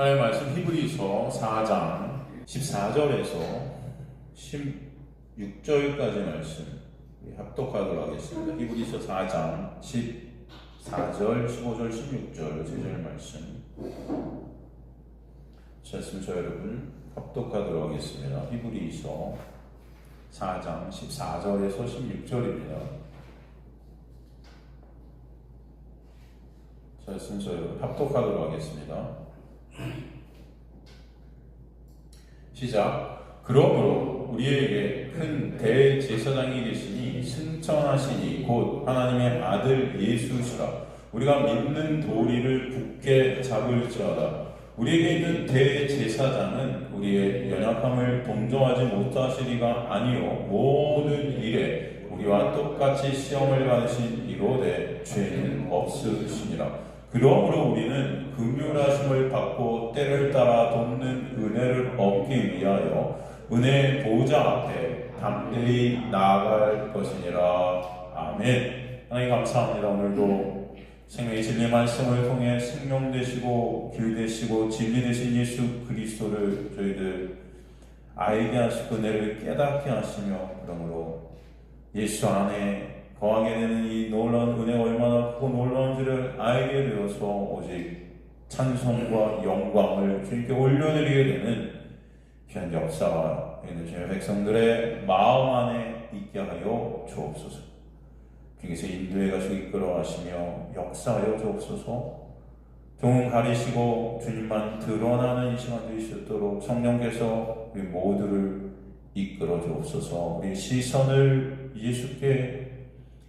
하나님의 말씀 히브리서 4장 14절에서 16절까지 말씀 합독하도록 하겠습니다. 히브리서 4장 14절, 15절, 16절 3절 말씀 좋습니다. 여러분 합독하도록 하겠습니다. 히브리서 4장 14절에서 16절입니다. 좋습니다. 여러분 합독하도록 하겠습니다. 시작. 그러므로 우리에게 큰 대제사장이 계시니 승천하시니 곧 하나님의 아들 예수시라. 우리가 믿는 도리를 굳게 잡을지어다. 우리에게 있는 대제사장은 우리의 연약함을 동정하지 못하시리가 아니요 모든 일에 우리와 똑같이 시험을 받으신 이로되 죄는 없으시니라. 그러므로 우리는 긍휼하심을 받고 때를 따라 돕는 은혜를 얻기 위하여 은혜의 보좌 앞에 담대히 나아갈 것이니라. 아멘. 하나님 감사합니다. 오늘도 생명의 진리 말씀을 통해 생명 되시고 길 되시고 진리 되신 예수 그리스도를 저희들 알게 하시고 은혜를 깨닫게 하시며 그러므로 예수 안에 거하게 되는 이 놀라운 은혜가 얼마나 크고 놀라운지를 알게 되어서 오직 찬송과 영광을 주님께 올려드리게 되는 귀한 역사가 있는 주님의 백성들의 마음 안에 있게 하여 주옵소서. 주님께서 인도해 가시고 이끌어 가시며 역사하여 주옵소서. 종은 가리시고 주님만 드러나는 이 시간 되시도록 성령께서 우리 모두를 이끌어 주옵소서. 우리 시선을 예수께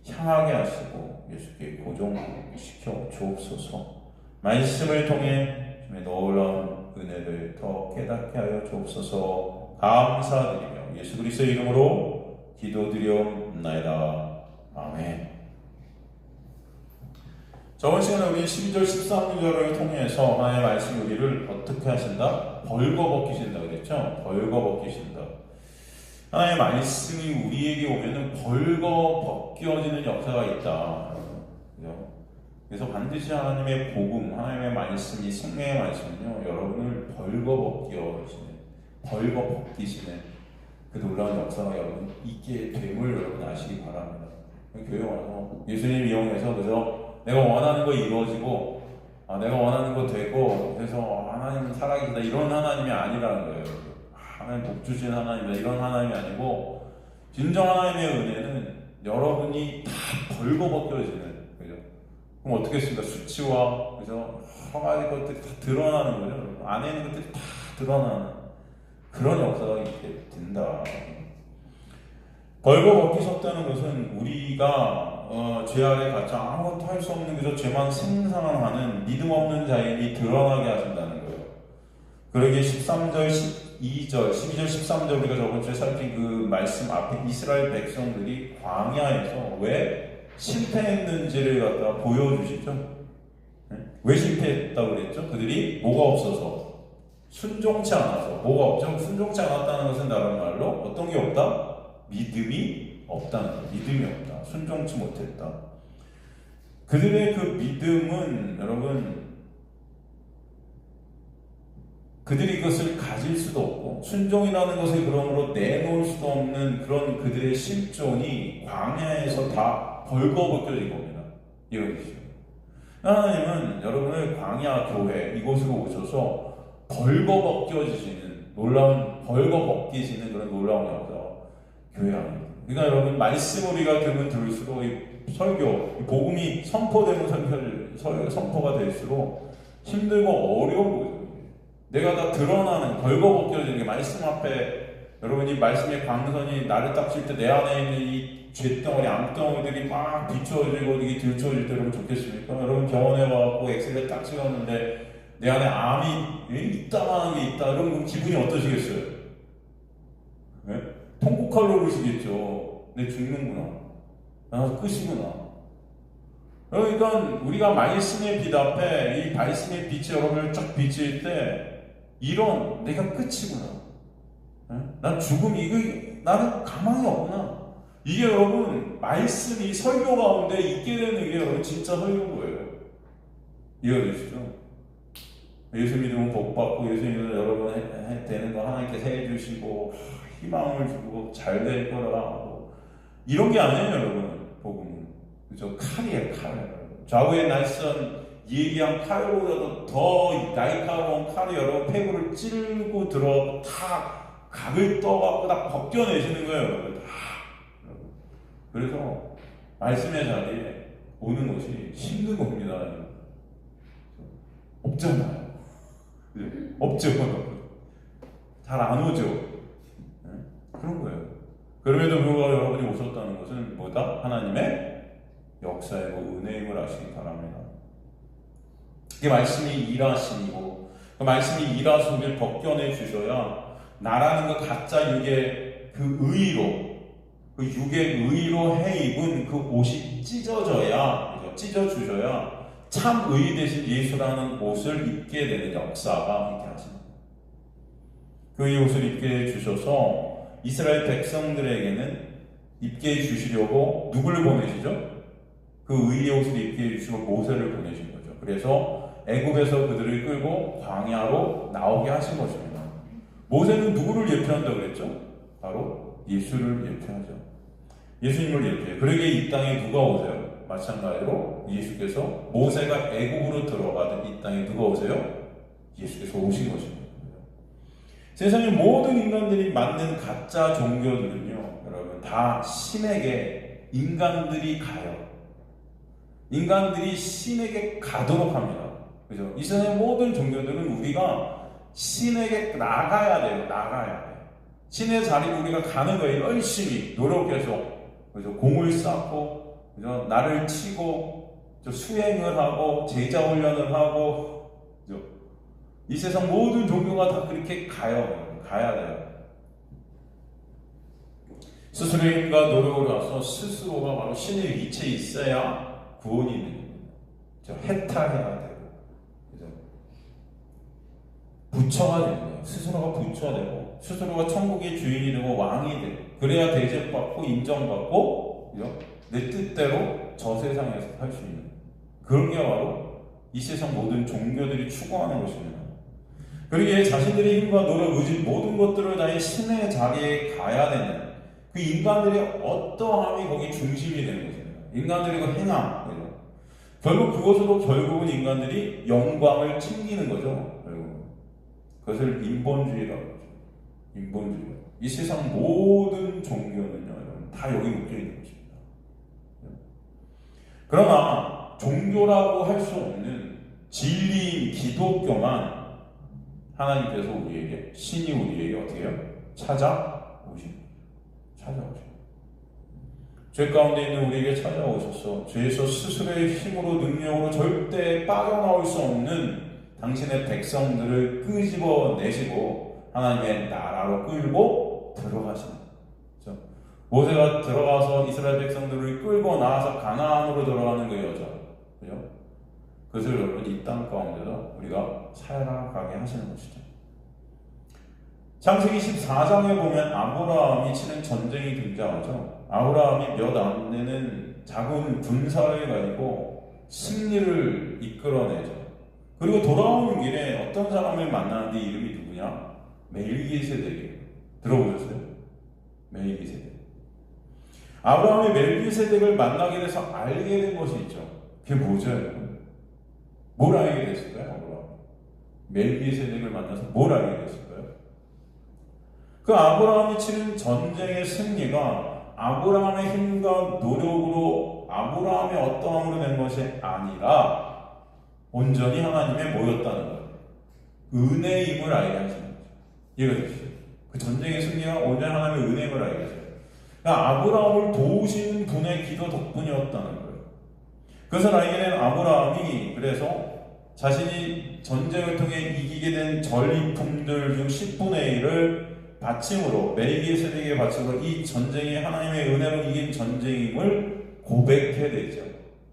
향하게 하시고 예수께 고정시켜 주옵소서. 말씀을 통해 주님의 놀라운 은혜를 더 깨닫게 하여 주옵소서. 감사드리며 예수 그리스도의 이름으로 기도드리옵나이다. 아멘. 저번 시간에 우리 12절 13절을 통해서 하나님의 말씀이 우리를 어떻게 하신다? 벌거벗기신다 그랬죠? 벌거벗기신다. 하나님의 말씀이 우리에게 오면은 벌거벗겨지는 역사가 있다. 그래서 반드시 하나님의 복음, 하나님의 말씀이 생명의 말씀은요, 여러분을 벌거벗기시는 그 놀라운 역사가 여러분 있게 됨을 여러분 아시기 바랍니다. 교회 와서 예수님 이용해서 그래서 내가 원하는 거 이루어지고, 내가 원하는 거 되고, 그래서 하나님은 살아계시다 이런 하나님이 아니라는 거예요. 하나님 복 주신 하나님이다 이런 하나님이 아니고 진정 하나님의 은혜는 여러분이 다 벌거벗겨지는 그죠? 그럼 어떻게 했습니까? 수치와 그죠? 여러 가지 것들이 다 드러나는 거죠. 안에 있는 것들이 다 드러나는 그런 역사가 있게 된다. 벌거벗기셨다는 것은 우리가 죄 아래 갇혀 아무것도 할 수 없는 그저 죄만 생산하는 믿음 없는 자인이 드러나게 하신다는 거예요. 그러기에 13절, 12절, 12절, 13절 우리가 저번주에 살핀 그 말씀 앞에 이스라엘 백성들이 광야에서 왜 실패했는지를 갖다 보여주시죠. 왜 실패했다고 그랬죠? 그들이 뭐가 없어서 순종치 않아서. 뭐가 없죠? 순종치 않았다는 것은 다른 말로 어떤 게 없다? 믿음이 없다는 거예요. 믿음이 없다. 순종치 못했다. 그들의 그 믿음은 여러분 그들이 그것을 가질 수도 없고 순종이라는 것을 그러므로 내놓을 수도 없는 그런 그들의 실존이 광야에서 다 벌거벗겨진 겁니다. 이해되시죠? 하나님은 여러분을 광야 교회 이곳으로 오셔서 벌거벗겨지시는 놀라운 벌거벗기시는 그런 놀라운 역사 교회 아닙니다. 그러니까 여러분 말씀 우리가 들으면 들을수록 이 설교, 이 복음이 선포되는 선포가 될수록 힘들고 어려운 거예요. 내가 다 드러나는 벌거벗겨지는 게 말씀 앞에 여러분이 말씀의 광선이 나를 딱 칠 때 내 안에 있는 이 쇳덩어리, 암덩어리들이 막 비추어지고 이게 들춰질 때 여러분 좋겠습니까? 여러분 병원에 와갖고 엑스레이 딱 찍었는데 내 안에 암이 이따만한 게 있다. 여러분 기분이 어떠시겠어요? 네? 통곡할 노릇이겠죠. 내 죽는구나. 나 끝이구나. 그러니까 우리가 말씀의 빛 앞에 이 말씀의 빛이 여러분을 쫙 비칠 때 이런 내가 끝이구나. 난 죽음 이거 나는 가망이 없구나. 이게 여러분 말씀이 설교 가운데 있게 되는 게 여러분 진짜 설교인 거예요. 이해가 되시죠? 예수 믿으면 복 받고 예수 믿으면 여러분 되는 거 하나님께서 해주시고 희망을 주고 잘 될 거라고 이런 게 아니에요, 여러분. 복음은 그죠? 칼이에요, 칼. 좌우의 날선 예리한 칼보다도 더 날카로운 칼이 여러분 폐구를 찌르고 들어 다 각을 떠갖고 다 벗겨내시는 거예요, 여러분. 다. 그래서 말씀의 자리에 오는 것이 힘든 겁니다. 없잖아요. 없죠. 잘 안 오죠. 그런 거예요. 그럼에도 불구하고 여러분이 오셨다는 것은 뭐다? 하나님의 역사이고 은혜임을 아시기 바랍니다. 그 말씀이 일하시고 그 말씀이 일하심을 벗겨내 주셔야 나라는 그 가짜 육의 그 의로 그 육의 의로 해 입은 그 옷이 찢어져야 찢어주셔야 참 의 대신 예수라는 옷을 입게 되는 역사가 있게 하십니다. 그 의 옷을 입게 해주셔서 이스라엘 백성들에게는 입게 해주시려고 누구를 보내시죠? 그 의의 옷을 입게 해주시고 모세를 보내신 거죠. 그래서 애굽에서 그들을 끌고 광야로 나오게 하신 것입니다. 모세는 누구를 예표한다고 그랬죠? 바로 예수를 예표하죠. 예수님을 예표해요. 그러기에 이 땅에 누가 오세요? 마찬가지로 예수께서 모세가 애국으로 들어가던 이 땅에 누가 오세요? 예수께서 오신 것입니다. 세상의 모든 인간들이 만든 가짜 종교들은요, 여러분 다 신에게 인간들이 가요. 인간들이 신에게 가도록 합니다. 그죠? 이 세상의 모든 종교들은 우리가 신에게 나가야 돼요. 나가야 돼요. 신의 자리에 우리가 가는 거예요. 열심히 노력해서 그죠? 공을 쌓고 그죠? 나를 치고 수행을 하고 제자 훈련을 하고 그죠? 이 세상 모든 종교가 다 그렇게 가요. 가야 돼요. 스스로의 힘과 노력을 해서 스스로가 바로 신의 위치에 있어야 구원이 있는 겁니다. 해탈해야 되고 그죠? 부처가 되는 거예요. 스스로가 부처가 되고 스스로가 천국의 주인이 되고 왕이 되고 그래야 대접받고 인정받고 그죠? 내 뜻대로 저 세상에서 할 수 있는 그런 게 바로 이 세상 모든 종교들이 추구하는 것입니다. 그러기에 자신들의 힘과 노력, 의지 모든 것들을 다해 신의 자리에 가야 되는 그 인간들의 어떠함이 거기 중심이 되는 것입니다. 인간들의 그 행함 그죠? 결국 그것으로 결국은 인간들이 영광을 챙기는 거죠. 결국 그것을 인본주의라고 하죠. 인본주의. 이 세상 모든 종교는요, 다 여기 묶여 있는 것입니다. 그러나 종교라고 할 수 없는 진리인 기독교만 하나님께서 우리에게 신이 우리에게 어떻게 해요? 찾아오십니다. 죄 가운데 있는 우리에게 찾아오셔서 죄에서 스스로의 힘으로 능력으로 절대 빠져나올 수 없는 당신의 백성들을 끄집어내시고 하나님의 나라로 끌고 들어가십니다. 그렇죠? 모세가 들어가서 이스라엘 백성들을 끌고 나와서 가나안으로 들어가는 그 여자, 그죠? 그것을 여러분 이 땅 가운데서 우리가 살아가게 하시는 것이죠. 창세기 14장에 보면 아브라함이 치는 전쟁이 등장하죠. 아브라함이 몇 안 되는 작은 군사를 가지고 승리를 이끌어내죠. 그리고 돌아오는 길에 어떤 사람을 만나는데 이름이 누구냐? 멜기세덱이에요. 들어보셨어요? 멜기세덱. 아브라함이 멜기세덱을 만나게 돼서 알게 된 것이 있죠. 그게 뭐죠, 여러분? 뭘 알게 됐을까요, 아브라함? 멜기세덱을 만나서 뭘 알게 됐을까요? 그 아브라함이 치른 전쟁의 승리가 아브라함의 힘과 노력으로 아브라함의 어떠함으로 된 것이 아니라 온전히 하나님의 뭐였다는 거예요. 은혜임을 알게 하시는 거죠. 이해가 되시죠? 그 전쟁의 승리가 온전히 하나님의 은혜임을 알게 하셔요. 그러니까 아브라함을 도우시는 분의 기도 덕분이었다는 거예요. 그것을 알게 된 아브라함이 그래서 자신이 전쟁을 통해 이기게 된 전리품들 중 10분의 1을 바침으로 멜기세덱의 바침으로 이 전쟁이 하나님의 은혜로 이긴 전쟁임을 고백해내죠.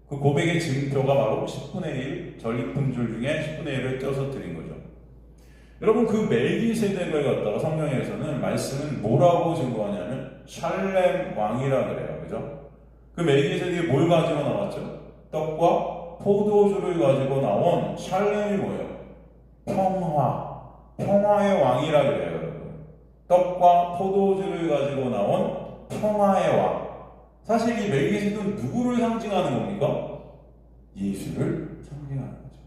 그 고백의 증표가 바로 10분의 1 전리품들 중에 10분의 1을 떼어서 드린 거죠. 여러분 그 멜기세덱을 갖다가 성경에서는 말씀은 뭐라고 증거하냐면 샬렘 왕이라 그래요. 그죠? 그 멜기세덱이 뭘 가지고 나왔죠? 떡과 포도주를 가지고 나온 샬렘이 뭐예요? 평화의 왕이라 그래요, 여러분. 떡과 포도주를 가지고 나온 평화의 왕. 사실 이 멜기세덱은 누구를 상징하는 겁니까? 예수를 상징하는 거죠.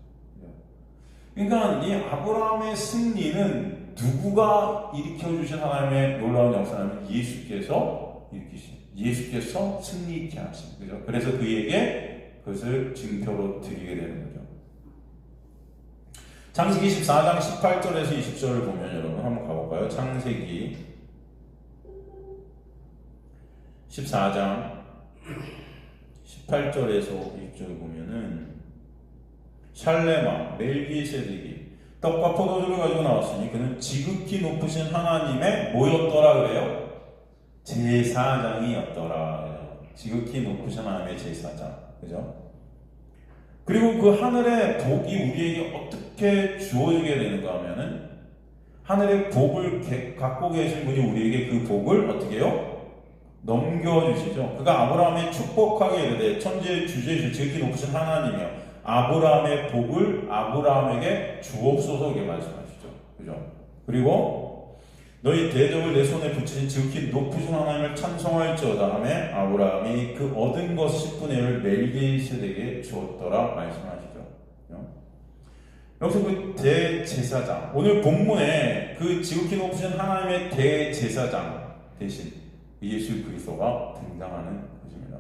그러니까 이 아브라함의 승리는 누구가 일으켜주신 하나님의 놀라운 역사는 예수께서 일으키신, 예수께서 승리 있게 하신 거죠. 그래서 그에게 그것을 증표로 드리게 되는 거죠. 창세기 14장 18절에서 20절을 보면 여러분 한번 가볼까요? 창세기 14장 18절에서 20절을 보면은 샬레마 멜기세덱이 떡과 포도주를 가지고 나왔으니 그는 지극히 높으신 하나님의 뭐였더라 그래요? 제사장이었더라. 지극히 높으신 하나님의 제사장. 그죠? 그리고 그 하늘의 복이 우리에게 어떻게 주어지게 되는가 하면은 하늘의 복을 갖고 계신 분이 우리에게 그 복을 어떻게 해요? 넘겨주시죠. 그가 아브라함의 축복하게 이르되 천지의 주제주 지극히 높으신 하나님이여 아브라함의 복을 아브라함에게 주옵소서 이렇게 말씀하시죠. 그죠? 그리고 너희 대적을 내 손에 붙이신 지극히 높으신 하나님을 찬송할지어다 하며 아브라함이 그 얻은 것 10분의 1을 멜기세덱에게 주었더라 말씀하시죠. 그죠? 여기서 그 대제사장, 오늘 본문에 그 지극히 높으신 하나님의 대제사장 대신 예수 그리스도가 등장하는 것입니다.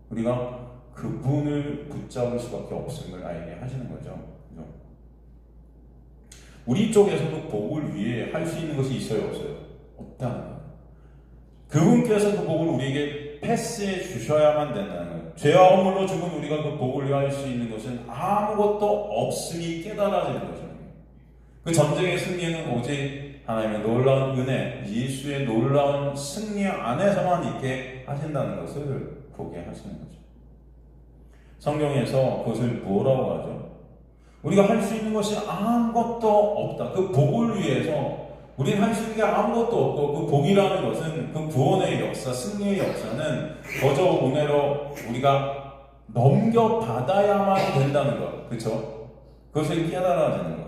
우리가 그분을 붙잡을 수밖에 없음을 알게 하시는 거죠. 그죠? 우리 쪽에서도 복을 위해 할 수 있는 것이 있어요, 없어요? 없다는 거예요. 그분께서 그 복을 우리에게 패스해 주셔야만 된다는 거예요. 죄와 허물로 죽은 우리가 그 복을 위해 할 수 있는 것은 아무것도 없음이 깨달아지는 거죠. 그 전쟁의 승리는 오직 하나님의 놀라운 은혜, 예수의 놀라운 승리 안에서만 있게 하신다는 것을 보게 하시는 거죠. 성경에서 그것을 뭐라고 하죠? 우리가 할 수 있는 것이 아무것도 없다. 그 복을 위해서 우리는 할 수 있는 게 아무것도 없고 그 복이라는 것은 그 구원의 역사, 승리의 역사는 거저 은혜로 우리가 넘겨받아야만 된다는 것. 그렇죠? 그것을 깨달아지는 것.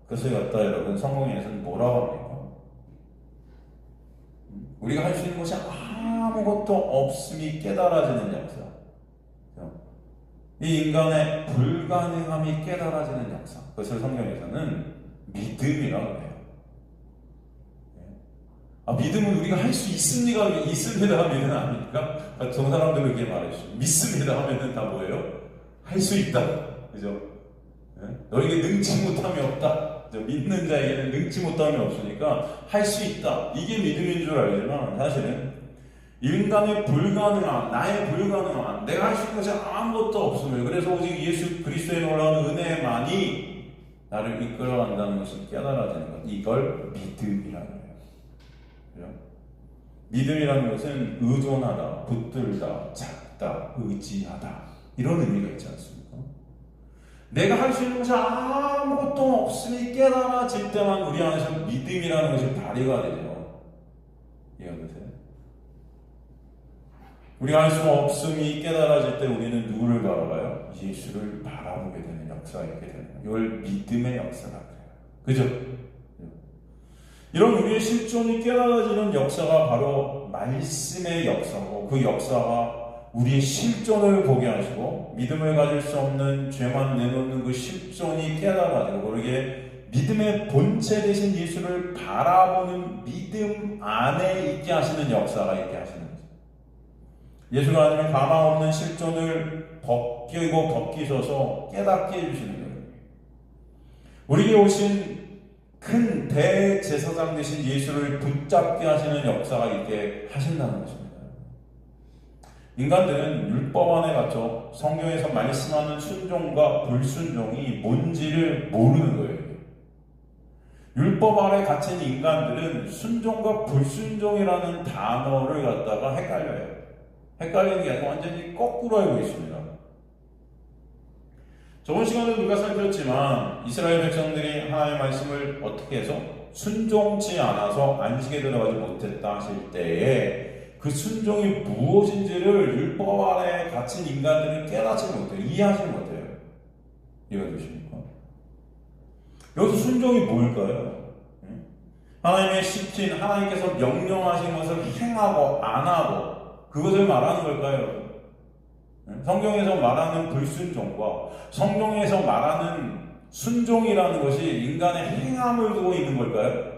그것을 갖다 여러분 성경에서는 뭐라고 합니까? 우리가 할 수 있는 것이 아무것도 없음이 깨달아지는 역사. 이 인간의 불가능함이 깨달아지는 역사. 그것을 성경에서는 믿음이라고 해요. 믿음은 우리가 할 수 있습니다. 있습니다 하면 아닙니까? 저 사람들은 그렇게 말했죠. 믿습니다 하면은 다 뭐예요? 할 수 있다. 그죠? 너에게 능치 못함이 없다. 믿는 자에게는 능치 못함이 없으니까 할 수 있다. 이게 믿음인 줄 알지만 사실은 인간의 불가능한, 나의 불가능한, 내가 할 수 있는 것이 아무것도 없음을, 그래서 오직 예수 그리스도의 놀라운 은혜만이 나를 이끌어간다는 것을 깨달아지는 것. 이걸 믿음이라고 해요. 그죠? 믿음이라는 것은 의존하다, 붙들다, 찾다, 의지하다 이런 의미가 있지 않습니까? 내가 할 수 있는 것이 아무것도 없음이 깨달아질 때만 우리 안에서 믿음이라는 것이 발휘가 되죠. 이해하세요? 우리가 할 수 없음이 깨달아질 때 우리는 누구를 바라봐요? 예수를 바라보게 되는 역사가 있게 되는 거예요. 이걸 믿음의 역사라 그래요. 그죠? 이런 우리의 실존이 깨달아지는 역사가 바로 말씀의 역사고, 그 역사가 우리의 실존을 보게 하시고 믿음을 가질 수 없는 죄만 내놓는 그 실존이 깨달아지고, 그러게 믿음의 본체 되신 예수를 바라보는 믿음 안에 있게 하시는 역사가 있게 하시는 거죠. 예수가 아니면 가망 없는 실존을 벗기셔서 깨닫게 해주시는 거예요. 우리에게 오신 큰 대제사장 되신 예수를 붙잡게 하시는 역사가 있게 하신다는 것입니다. 인간들은 율법 안에 갇혀 성경에서 말씀하는 순종과 불순종이 뭔지를 모르는 거예요. 율법 아래 갇힌 인간들은 순종과 불순종이라는 단어를 갖다가 헷갈려요. 헷갈리는 게 아니고 완전히 거꾸로 알고 있습니다. 저번 시간에 우리가 살폈지만 이스라엘 백성들이 하나님의 말씀을 어떻게 해서 순종치 않아서 안식에 들어가지 못했다 하실 때에 그 순종이 무엇인지를 율법 안에 갇힌 인간들은 깨닫지 못해요. 이해하지 못해요. 이해가 되십니까? 여기서 순종이 뭘까요? 하나님의 시킨, 하나님께서 명령하신 것을 행하고 안 하고 그것을 말하는 걸까요? 성경에서 말하는 불순종과 성경에서 말하는 순종이라는 것이 인간의 행함을 두고 있는 걸까요?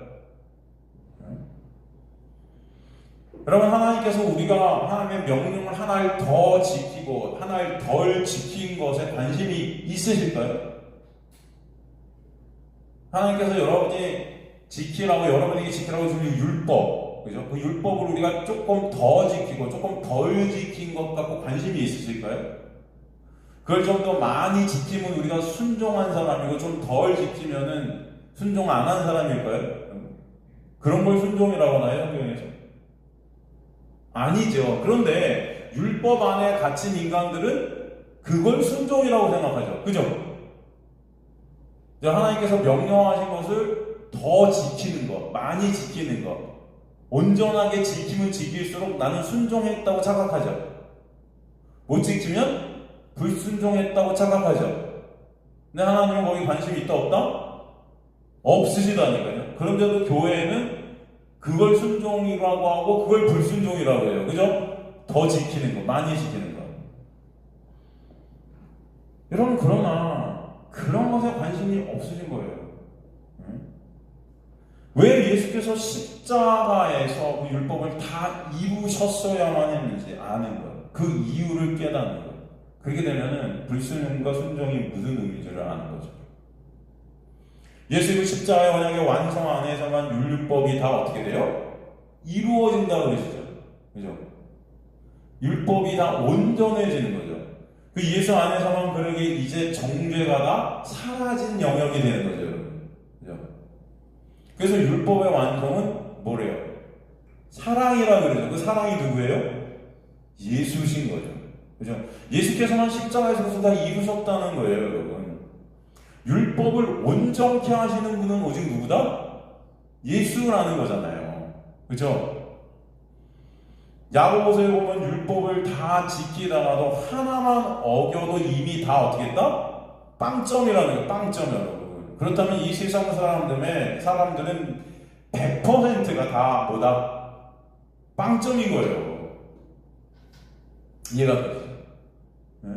여러분, 하나님께서 우리가 하나님의 명령을 하나를 더 지키고 하나를 덜 지킨 것에 관심이 있으실까요? 하나님께서 여러분에게 지키라고 주는 율법, 그죠? 그 율법을 우리가 조금 더 지키고 조금 덜 지킨 것 갖고 관심이 있으실까요? 그걸 좀 더 많이 지키면 우리가 순종한 사람이고 좀 덜 지키면은 순종 안 한 사람일까요? 그런 걸 순종이라고 하나요, 성경에서? 아니죠. 그런데 율법 안에 갇힌 인간들은 그걸 순종이라고 생각하죠. 그죠? 하나님께서 명령하신 것을 더 지키는 것, 많이 지키는 것, 온전하게 지키면 지킬수록 나는 순종했다고 착각하죠. 못 지키면 불순종했다고 착각하죠. 근데 하나님은 거기 관심이 있다 없다? 없으시다니까요. 그런데도 교회에는 그걸 순종이라고 하고 그걸 불순종이라고 해요. 그죠? 더 지키는 거, 많이 지키는 거. 여러분, 그러나 그런 것에 관심이 없으신 거예요. 왜 예수께서 십자가에서 그 율법을 다 이루셨어야만 했는지 아는 것, 그 이유를 깨닫는 것. 그렇게 되면은 불순종과 순종이 무슨 의미인지를 아는 거죠. 예수의 십자가의 언약의 완성 안에서만 율법이 다 어떻게 돼요? 이루어진다고 그러시죠. 그죠? 율법이 다 온전해지는 거죠. 그 예수 안에서만 그러게 이제 정죄가 다 사라진 영역이 되는 거죠. 그죠? 그래서 율법의 완성은 뭐래요? 사랑이라 그러죠. 그 사랑이 누구예요? 예수신 거죠. 그죠? 예수께서만 십자가에서 그것을 다 이루셨다는 거예요, 여러분. 율법을 온전케 하시는 분은 오직 누구다? 예수라는 거잖아요. 그죠? 야고보서에 보면 율법을 다 지키다가도 하나만 어겨도 이미 다 어떻게 했다? 빵점이라는 거예요. 빵점, 여러분. 그렇다면 이 세상 사람들은 100%가 다 뭐다? 빵점인 거예요. 이해가 되죠? 네?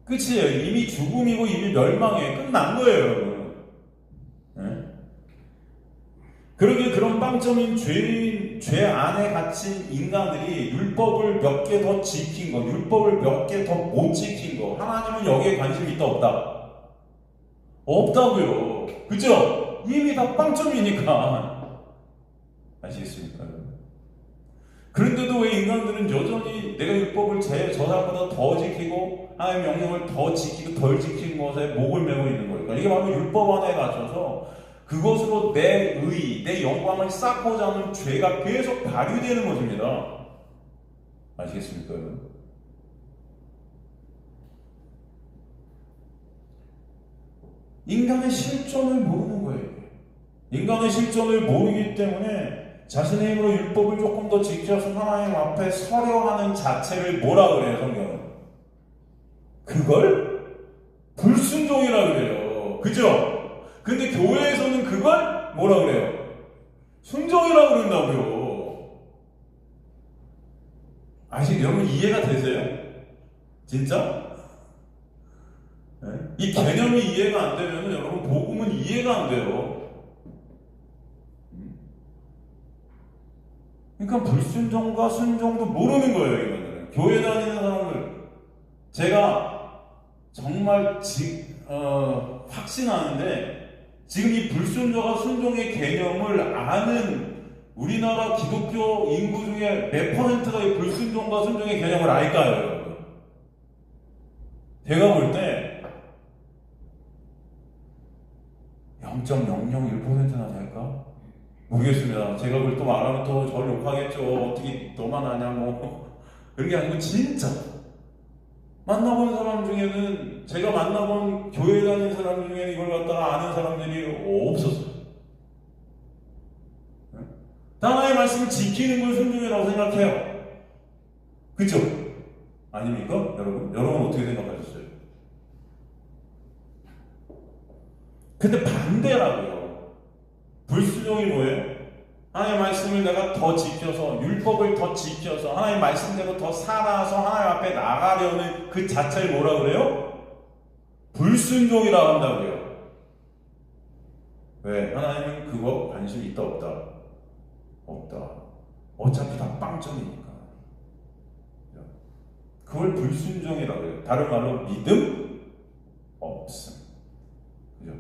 끝이에요. 이미 죽음이고 이미 멸망이에요. 끝난 거예요, 여러분. 네? 그러게 그런 빵점인 죄 안에 갇힌 인간들이 율법을 몇 개 더 지킨 거, 율법을 몇 개 더 못 지킨 거, 하나님은 여기에 관심이 있다 없다? 없다고요. 그죠? 이미 다 빵점이니까. 아시겠습니까? 그런데도 왜 인간들은 여전히 내가 율법을 저 사람보다 더 지키고 하나님의 명령을 더 지키고 덜 지킨 것에 목을 메고 있는 걸까? 이게 바로 율법 안에 갇혀서 그것으로 내 의, 내 영광을 쌓고자 하는 죄가 계속 발휘되는 것입니다. 아시겠습니까? 인간의 실존을 모르는 거예요. 인간의 실존을 모르기 때문에 자신의 힘으로 율법을 조금 더 지켜서 하나님 앞에 서려 하는 자체를 뭐라 그래요, 성경은? 그걸 불순종이라 그래요. 그죠? 근데 교회에서는 그걸 뭐라 그래요? 순종이라 그런다고요. 여러분 이해가 되세요? 진짜? 네? 이 개념이 이해가 안 되면 여러분 복음은 이해가 안 돼요. 그러니까 불순종과 순종도 모르는 거예요, 이거는. 교회 다니는 사람들. 제가 정말 확신하는데 지금 이 불순종과 순종의 개념을 아는 우리나라 기독교 인구 중에 몇 %가 이 불순종과 순종의 개념을 알까요, 여러분? 제가 볼 때 0.001%나 될까? 모르겠습니다. 제가 그걸 또 말하면 또 저를 욕하겠죠. 어떻게 너만 아냐고. 그런 게 아니고 진짜 만나본 사람 중에는 제가 만나본 교회 다니는 사람 중에 이걸 갖다가 아는 사람들이 없었어요. 하나님의 말씀을 지키는 걸 순종이라고 생각해요. 그죠? 아닙니까? 여러분? 여러분 어떻게 생각하셨어요? 근데 반대라고요. 불순종이 뭐예요? 하나님의 말씀을 내가 더 지켜서, 율법을 더 지켜서, 하나님의 말씀대로 더 살아서 하나님 앞에 나가려는 그 자체를 뭐라 그래요? 불순종이라고 한다고요. 왜? 하나님은 그거 관심 있다 없다? 없다. 어차피 다 빵점이니까. 그걸 불순종이라고 해요. 다른 말로 믿음 없음. 그죠?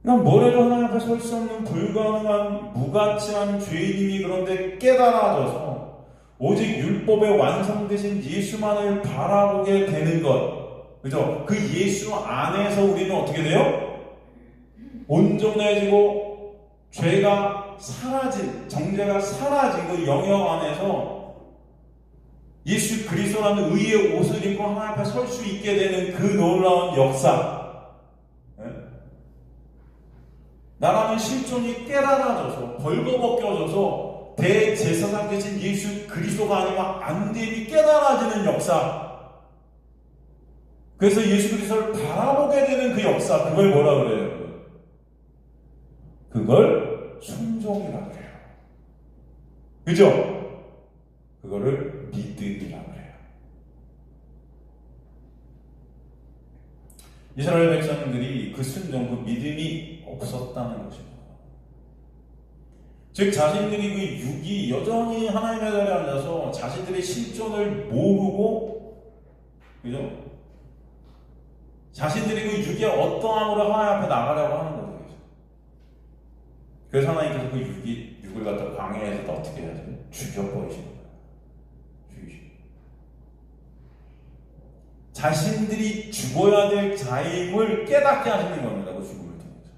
난 뭐래도 하나님 앞에 설 수 없는 불가능한 무가치한 죄인임이 그런데 깨달아져서 오직 율법의 완성되신 예수만을 바라보게 되는 것. 그죠? 그 예수 안에서 우리는 어떻게 돼요? 온전해지고 죄가 사라진, 정죄가 사라진 그 영역 안에서 예수 그리스도라는 의의 옷을 입고 하나님 앞에 설 수 있게 되는 그 놀라운 역사. 나라는 실존이 깨달아져서 벌거벗겨져서 대제사장 되신 예수 그리스도가 아니면 안 되니 깨달아지는 역사. 그래서 예수 그리스도를 바라보게 되는 그 역사, 그걸 뭐라 그래요? 그걸 순종이라고 해요. 그죠? 그거를 믿음이라고 해요. 이스라엘 백성들이 그 순종, 그 믿음이 없었다는 것입니다. 즉 자신들이 그 육이 여전히 하나님의 자리에 앉아서 자신들의 실존을 모르고, 그죠? 자신들이 그 육의 어떠함으로 하나님 앞에 나가려고 하는 거죠. 그래서 하나님께서 그 육을 갖다 광야에서 어떻게 해야죠? 죽여버리시는 거예요. 자신들이 죽어야 될 자임을 깨닫게 하시는 겁니다. 그 죽음을 통해서.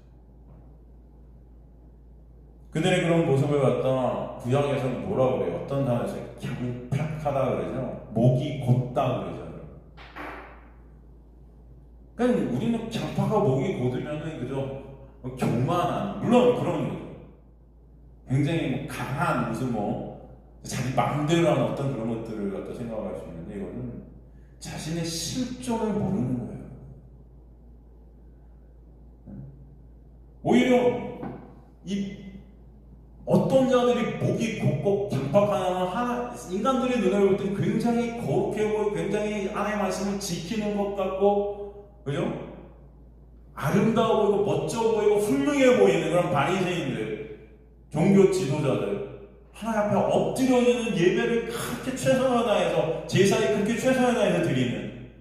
그들의 그런 모습을 갖다 구약에서는 뭐라고 그래요? 어떤 단어에서 경팍하다 그러죠. 목이 곧다 그러죠. 그러니까 우리는 경팍하고 목이 곧으면은 그저 교만한, 물론 그런 거죠. 굉장히 강한 무슨 자기 마음대로 하는 어떤 그런 것들을 갖다 생각할 수 있는데, 이거는 자신의 실존을 모르는 거예요. 오히려 어떤 자들이 목이 곧고 강팍하냐면 인간들의 눈에 볼 때 굉장히 거룩해 보이고 굉장히 하나님의 말씀을 지키는 것 같고, 그죠? 아름다워 보이고 멋져 보이고 훌륭해 보이는 그런 바리새인들, 종교 지도자들, 하나님 앞에 엎드려지는 예배를 그렇게 최선을 다해서, 제사에 그렇게 최선을 다해서 드리는,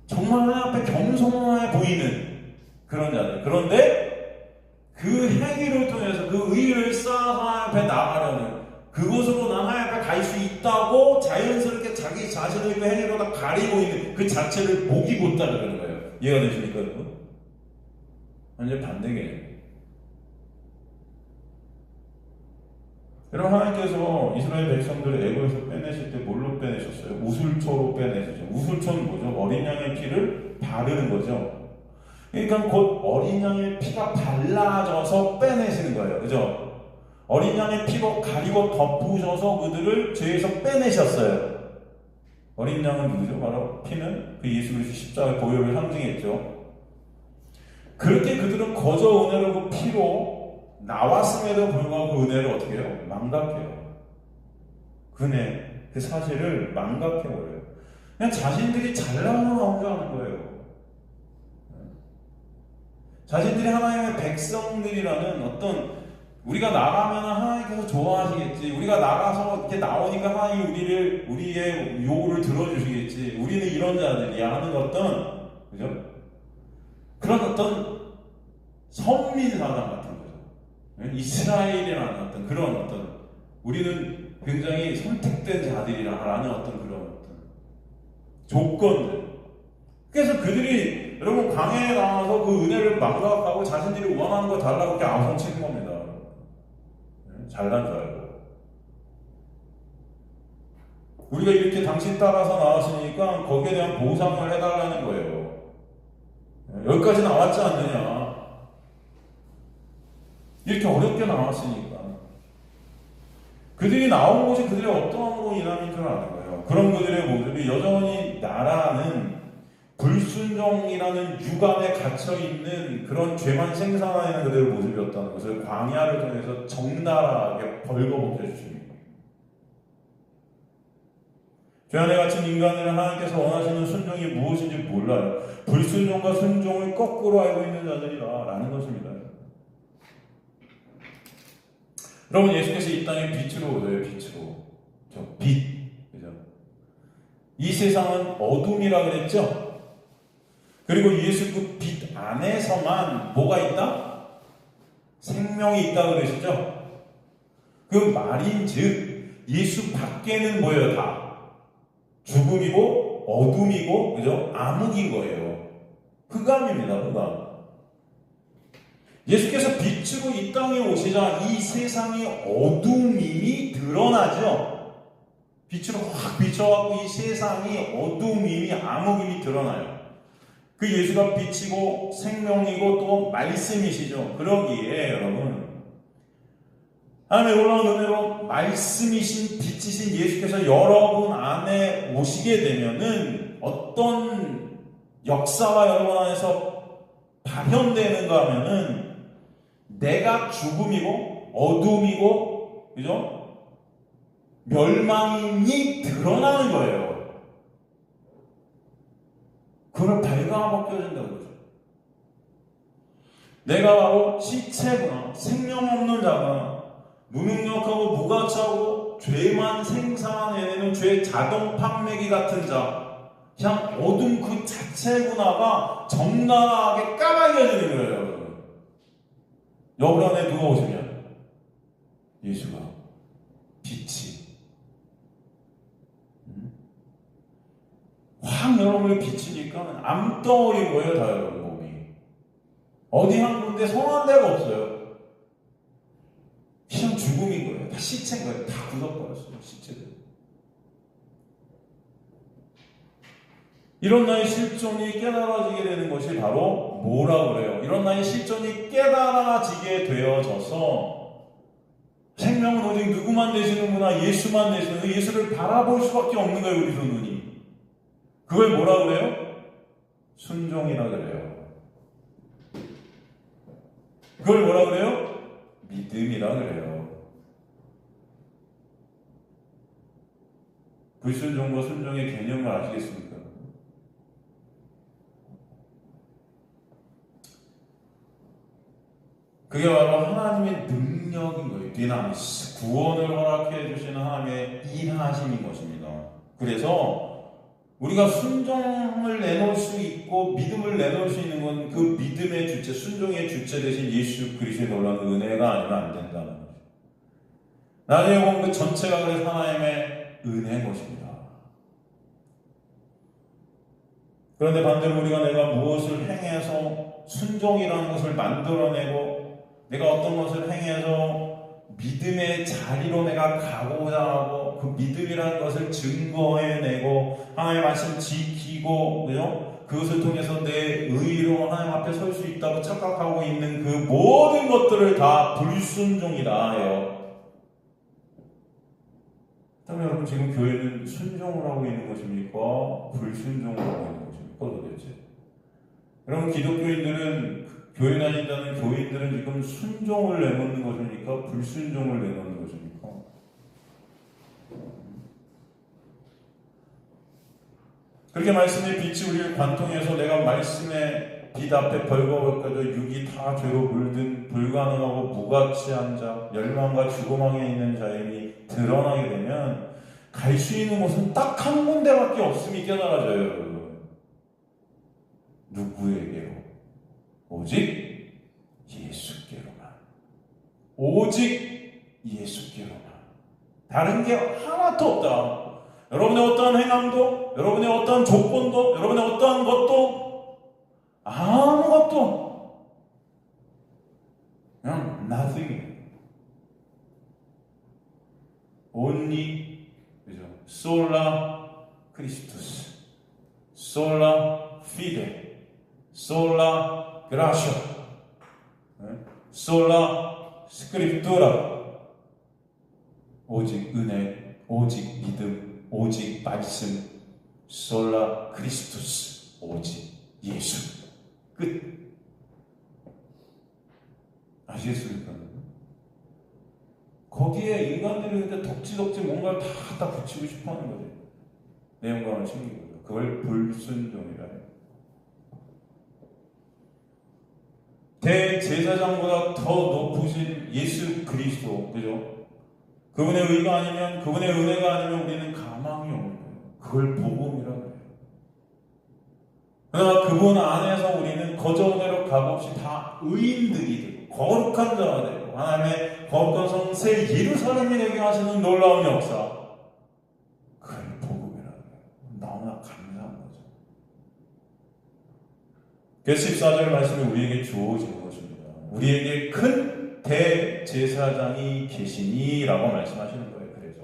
정말 하나님 앞에 겸손해 보이는 그런 자들. 그런데 그 행위를 통해서 그 의를 쌓아서 하나님 앞에 나가려는, 그곳으로 난 하나님 앞에 갈 수 있다고 자연스럽게 자기 자신의 그 행위로 다 가리고 있는 그 자체를 목이 곧다는 그런 거예요. 이해가 되십니까, 여러분? 완전 반대 개념. 여러분, 하나님께서 이스라엘 백성들을 애굽에서 빼내실 때 뭘로 빼내셨어요? 우슬초로 빼내셨죠. 우슬초는 뭐죠? 어린 양의 피를 바르는 거죠. 그러니까 곧 어린 양의 피가 발라져서 빼내시는 거예요. 그죠? 어린 양의 피로 가리고 덮으셔서 그들을 죄에서 빼내셨어요. 어린 양은 누구죠? 바로 피는 그 예수 그리스도 십자가의 보혈을 상징했죠. 그렇게 그들은 거저 은혜로 그 피로 나왔음에도 불구하고 그 은혜를 어떻게 해요? 망각해요. 그 사실을 망각해버려요. 그냥 자신들이 잘나오는 왕자 하는 거예요. 자신들이 하나님의 백성들이라는 어떤, 우리가 나가면 하나님께서 좋아하시겠지, 우리가 나가서 이렇게 나오니까 하나님이 우리의 요구를 들어주시겠지, 우리는 이런 자들이야 하는 어떤, 그죠? 그런 어떤 선민사상 같은 거죠. 이스라엘이라는 어떤 그런 어떤, 우리는 굉장히 선택된 자들이라는 어떤 그런 어떤 조건들. 그래서 그들이 여러분 광야에 나와서 그 은혜를 망각하고 자신들이 원하는 거 달라고 이렇게 아성치는 겁니다. 잘난 줄 알고. 우리가 이렇게 당신 따라서 나왔으니까 거기에 대한 보상을 해달라는 거예요. 여기까지 나왔지 않느냐. 이렇게 어렵게 나왔으니까. 그들이 나온 곳이 그들의 어떠한 인함인 줄 아는 거예요. 그런 그들의 모습이 여전히 나라는 불순종이라는 유감에 갇혀있는 그런 죄만 생산하는 그들의 모습이었다는 것을 광야를 통해서 적나라하게 벌거벗겨 주십니다. 죄 안에 갇힌 인간을 하나님께서 원하시는 순종이 무엇인지 몰라요. 불순종과 순종을 거꾸로 알고 있는 자들이라 라는 것입니다. 여러분, 예수께서 이 땅에 빛으로 오세요. 빛으로. 저 빛. 그죠? 이 세상은 어둠이라 그랬죠? 그리고 예수 그 빛 안에서만 뭐가 있다? 생명이 있다 그러시죠? 그 말인즉 예수 밖에는 뭐예요? 다 죽음이고 어둠이고 그죠? 암흑인 거예요. 흑암입니다. 흑암. 예수께서 빛으로 이 땅에 오시자 이 세상의 어둠임이 드러나죠. 빛으로 확 비춰갖고 이 세상이 어둠임이 암흑임이 드러나요. 그 예수가 빛이고 생명이고 또 말씀이시죠. 그러기에 여러분, 하나님의 놀라운 은혜로 말씀이신 빛이신 예수께서 여러분 안에 오시게 되면은 어떤 역사가 여러분 안에서 발현되는가 하면은 내가 죽음이고 어둠이고 그죠? 멸망이 드러나는 거예요. 그걸 발가벗겨진다고 그러죠. 내가 바로 시체구나, 생명 없는 자구나, 무능력하고 무가치하고 죄만 생산해내는 죄 자동 판매기 같은 자, 그냥 어둠 그 자체구나가 적나라하게 까마귀어지는 거예요. 여러분. 여러분 안에 누가 오시면 예수가 빛이 확 여러분을 비치니까 암덩어리 보여요. 다 여러분 몸이 어디 한 군데 성한 데가 없어요. 그냥 죽음인 거예요. 다 시체인 거예요. 다 굳어버렸어요. 시체들. 이런 나의 실존이 깨달아지게 되는 것이 바로 뭐라고 그래요? 이런 나의 실존이 깨달아지게 되어져서 생명은 오직 누구만 되시는구나, 예수만 되시는, 그 예수를 바라볼 수밖에 없는 거예요. 우리 두 눈이. 그걸 뭐라 그래요? 순종이라 그래요. 그걸 뭐라 그래요? 믿음이라 그래요. 불순종과 순종의 개념을 아시겠습니까? 그게 바로 하나님의 능력인 거예요. 디나미스. 구원을 허락해 주시는 하나님의 일하심인 것입니다. 그래서 우리가 순종을 내놓을 수 있고 믿음을 내놓을 수 있는 건 그 믿음의 주체, 순종의 주체 대신 예수 그리스도의 놀라운 은혜가 아니면 안 된다는 거죠. 나중에 보면 그 전체가 그래서 하나님의 은혜인 것입니다. 그런데 반대로 우리가 내가 무엇을 행해서 순종이라는 것을 만들어내고 내가 어떤 것을 행해서 믿음의 자리로 내가 가고자 하고 그 믿음이라는 것을 증거해내고 하나님의 말씀 지키고 그것을 통해서 내 의로 하나님 앞에 설 수 있다고 착각하고 있는 그 모든 것들을 다 불순종이다 해요. 그러면 여러분 지금 교회는 순종을 하고 있는 것입니까? 불순종을 하고 있는 것입니까? 도대체 여러분 기독교인들은 교회 다닌다는 교인들은 지금 순종을 내놓는 것입니까? 불순종을 내놓는 것입니까? 그렇게 말씀의 빛이 우리를 관통해서 내가 말씀의 빛 앞에 벌거벗겨져 육이 다 죄로 물든 불가능하고 무가치한 자, 멸망과 죽음왕에 있는 자임이 드러나게 되면 갈 수 있는 곳은 딱 한 군데밖에 없음이 깨달아져요. 여러분. 누구에게로? 오직 예수께로만. 오직 예수께로만. 다른 게 하나도 없다. 여러분의 어떠한 행함도, 여러분의 어떠한 조건도, 여러분의 어떠한 것도, 아무것도 그냥 nothing. only, 그죠? sola Christus, sola fide, sola gratia, sola scriptura. 오직 은혜, 오직 믿음, 오직 말씀, 솔라 크리스투스. 오직 예수. 끝. 아시겠습니까? 거기에 인간들이 근데 덕지덕지 뭔가를 다 붙이고 싶어 하는 거지. 내 영광을 챙기고. 그걸 불순종이라 해요. 대제사장보다 더 높으신 예수 그리스도, 그죠? 그분의 의가 아니면, 그분의 은혜가 아니면 우리는 가망이 없는 거예요. 그걸 복음이라고 해요. 그러나 그분 안에서 우리는 거저대로 값없이 다 의인들이 되고 거룩한 자가 되고 하나님의 거룩한 성새 예루살렘이 되게 하시는 놀라운 역사, 그걸 복음이라고 해요. 너무나 감사한 거죠. 그래서 14절 말씀이 우리에게 주어지는 것입니다. 우리에게 큰 대제사장이 계시니라고 말씀하시는 거예요. 그래서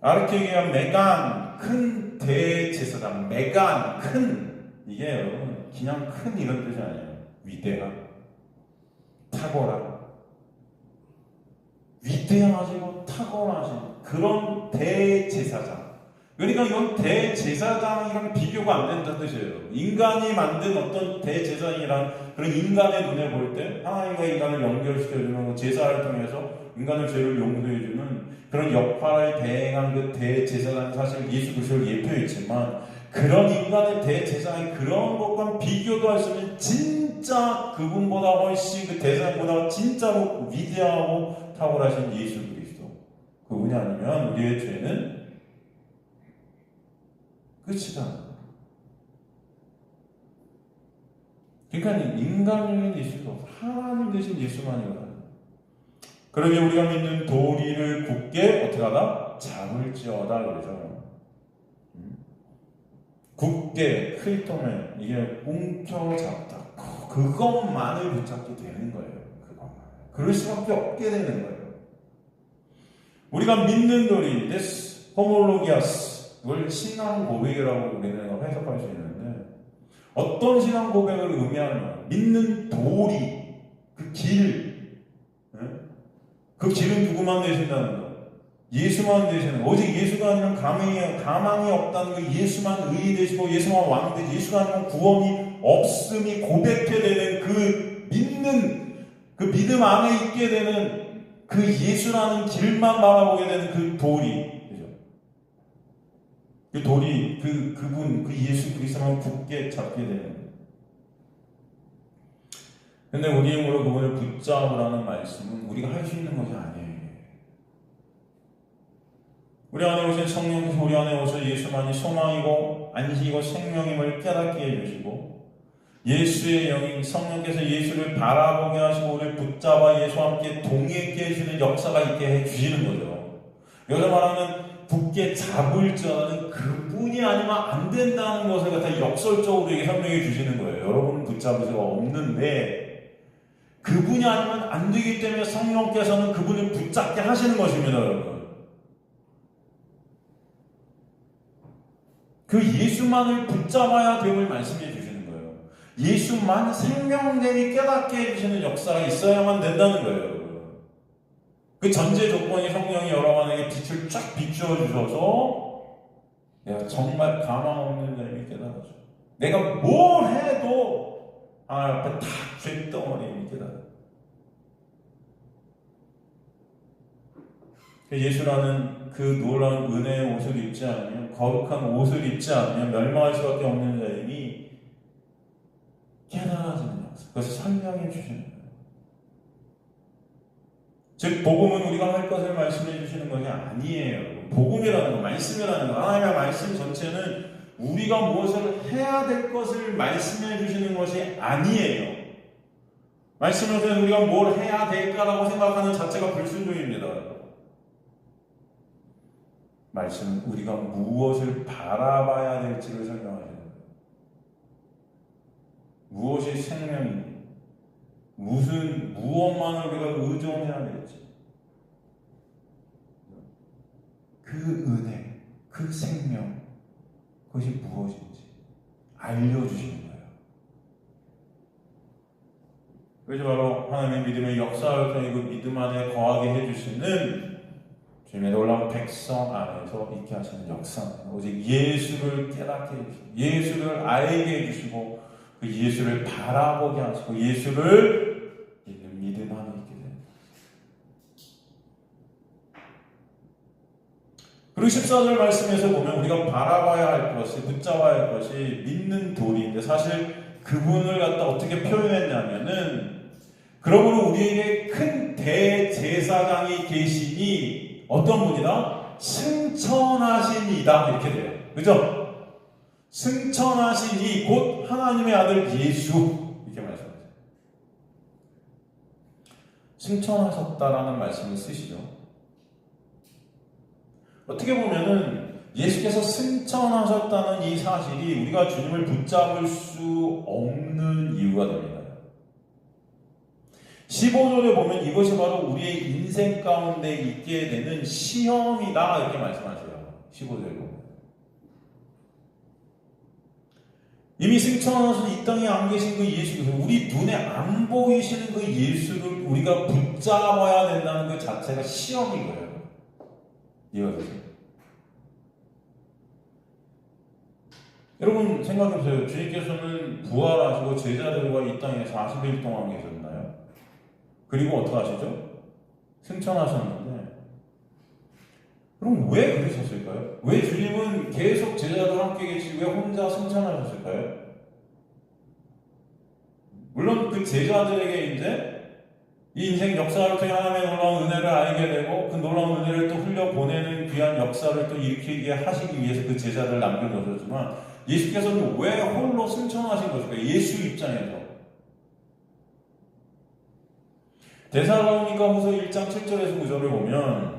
아르케기와 메간, 큰 대제사장, 메간, 큰, 이게 여러분 그냥 큰 이런 뜻이 아니에요. 위대한, 탁월한, 위대하시고 탁월하신 그런 대제사장. 그러니까 이건 대제사장이랑 비교가 안 된다는 뜻이에요. 인간이 만든 어떤 대제사장이란 그런 인간의 눈에 볼 때 하나님과 인간을 연결시켜주는 제사를 통해서 인간의 죄를 용서해주는 그런 역할을 대행한 그 대제사장이 사실 예수 그리스도를 예표했지만, 그런 인간의 대제사장이 그런 것과 비교도 할 수 없는 진짜 그분보다 훨씬 그 대사장보다 진짜로 위대하고 탁월하신 예수 그리스도, 그분이 아니면 우리의 죄는 끝이다. 그러니까 인간적인 예수가 없어. 하나님 되신 예수만이거든. 그러게 우리가 믿는 도리를 굳게 어떻게 하다? 잡을지어다 그러죠. 굳게 크리토멘, 이게 움켜잡다. 그것만을 붙잡게 되는 거예요. 그것만. 그럴 수밖에 없게 되는 거예요. 우리가 믿는 도리, 데스 호몰로기아스, 이걸 신앙 고백이라고 우리는 해석할 수 있는데, 어떤 신앙 고백을 의미하느냐? 믿는 도리, 그 길, 그 길은 누구만 되신다는 거? 예수만 되시는, 오직 예수가 아니면 가망이 없다는 거, 예수만 의이 되시고 예수만 왕 되시, 예수가 아니면 구원이 없음이 고백해 되는 그 믿는, 그 믿음 안에 있게 되는 그 예수라는 길만 바라보게 되는 그 도리, 그 도리, 그분, 그 예수 그리스도만 굳게 잡게 되는. 근데 우리 힘으로 그분을 붙잡으라는 말씀은 우리가 할 수 있는 것이 아니에요. 우리 안에 오신 성령께서 우리 안에 오셔 예수만이 소망이고 안식이고 생명임을 깨닫게 해주시고, 예수의 영인 성령께서 예수를 바라보게 하시고 우리를 붙잡아 예수와 함께 동행하게 해주는 역사가 있게 해주시는 거죠. 여기서 말하는 굳게 잡을지어다는 그분이 아니면 안 된다는 것을 갖다 역설적으로 우리에게 설명해 주시는 거예요. 여러분은 붙잡을 수가 없는데 그분이 아니면 안 되기 때문에 성령께서는 그분을 붙잡게 하시는 것입니다, 여러분. 그 예수만을 붙잡아야 됨을 말씀해 주시는 거예요. 예수만 생명되게 깨닫게 해주시는 역사가 있어야만 된다는 거예요, 여러분. 그 전제 조건이 성령이 여러분에게 빛을 쫙 비추어 주셔서 내가 정말 가망 없는 자임을 깨달아줘. 내가 뭘 해도 하나님 앞에 다 죄덩어리임을 깨달아. 예수라는 그 놀라운 은혜의 옷을 입지 않으면, 거룩한 옷을 입지 않으면 멸망할 수밖에 없는 자임이 깨달아지는 역사. 그것을 설명해 주시는 거예요. 즉 복음은 우리가 할 것을 말씀해 주시는 것이 아니에요. 복음이라는 거, 말씀이라는 거, 하나님의 말씀 전체는 우리가 무엇을 해야 될 것을 말씀해 주시는 것이 아니에요. 말씀을 통해 우리가 뭘 해야 될까라고 생각하는 자체가 불순종입니다. 말씀은 우리가 무엇을 바라봐야 될지를 설명하시는 거예요. 무엇이 생명인지, 무엇만을 우리가 의존해야 될지, 그 은혜, 그 생명, 그것이 무엇인지 알려주시는 거예요. 그래서 바로 하나님의 믿음의 역사를 통해 그 믿음 안에 거하게 해주시는 주님의 놀라운 백성 안에서 있게 하시는 역사입니다. 오직 예수를 깨닫게 해주시고 예수를 알게 해주시고 그 예수를 바라보게 하시고 예수를 믿는 믿음 안에 있게 됩니다. 그리고 14절 말씀에서 보면 우리가 바라봐야 할 것이 붙잡아야 할 것이 믿는 돌인데 사실 그분을 갖다 어떻게 표현했냐면은 그러므로 우리에게 큰 대제사장이 계시니 어떤 분이다? 승천하시니이다 이렇게 돼요. 그죠? 승천하시니 곧 하나님의 아들 예수 이렇게 말씀하세요. 승천하셨다라는 말씀을 쓰시죠. 어떻게 보면은 예수께서 승천하셨다는 이 사실이 우리가 주님을 붙잡을 수 없는 이유가 됩니다. 15절에 보면 이것이 바로 우리의 인생 가운데 있게 되는 시험이다 이렇게 말씀하세요. 15절에 보면 이미 승천하셔서 이 땅에 안 계신 그 예수께서 우리 눈에 안 보이시는 그 예수를 우리가 붙잡아야 된다는 그 자체가 시험인 거예요. 이해가세요? 여러분 생각해보세요. 주님께서는 부활하시고 제자들과 이 땅에 40일 동안 계셨나요? 그리고 어떻게 하시죠? 승천하셨는데 그럼 왜 그러셨을까요? 왜 주님은 계속 제자들과 함께 계시고 왜 혼자 승천하셨을까요? 물론 그 제자들에게 이제 이 인생 역사를 통해 하나님의 놀라운 은혜를 알게 되고 그 놀라운 은혜를 또 흘려보내는 귀한 역사를 또 일으키게 하시기 위해서 그 제자들을 남겨놓으셨지만 예수께서는 왜 홀로 승천하신 것일까요? 예수 입장에서 데살로니가 후서 1장 7절에서 9절을 보면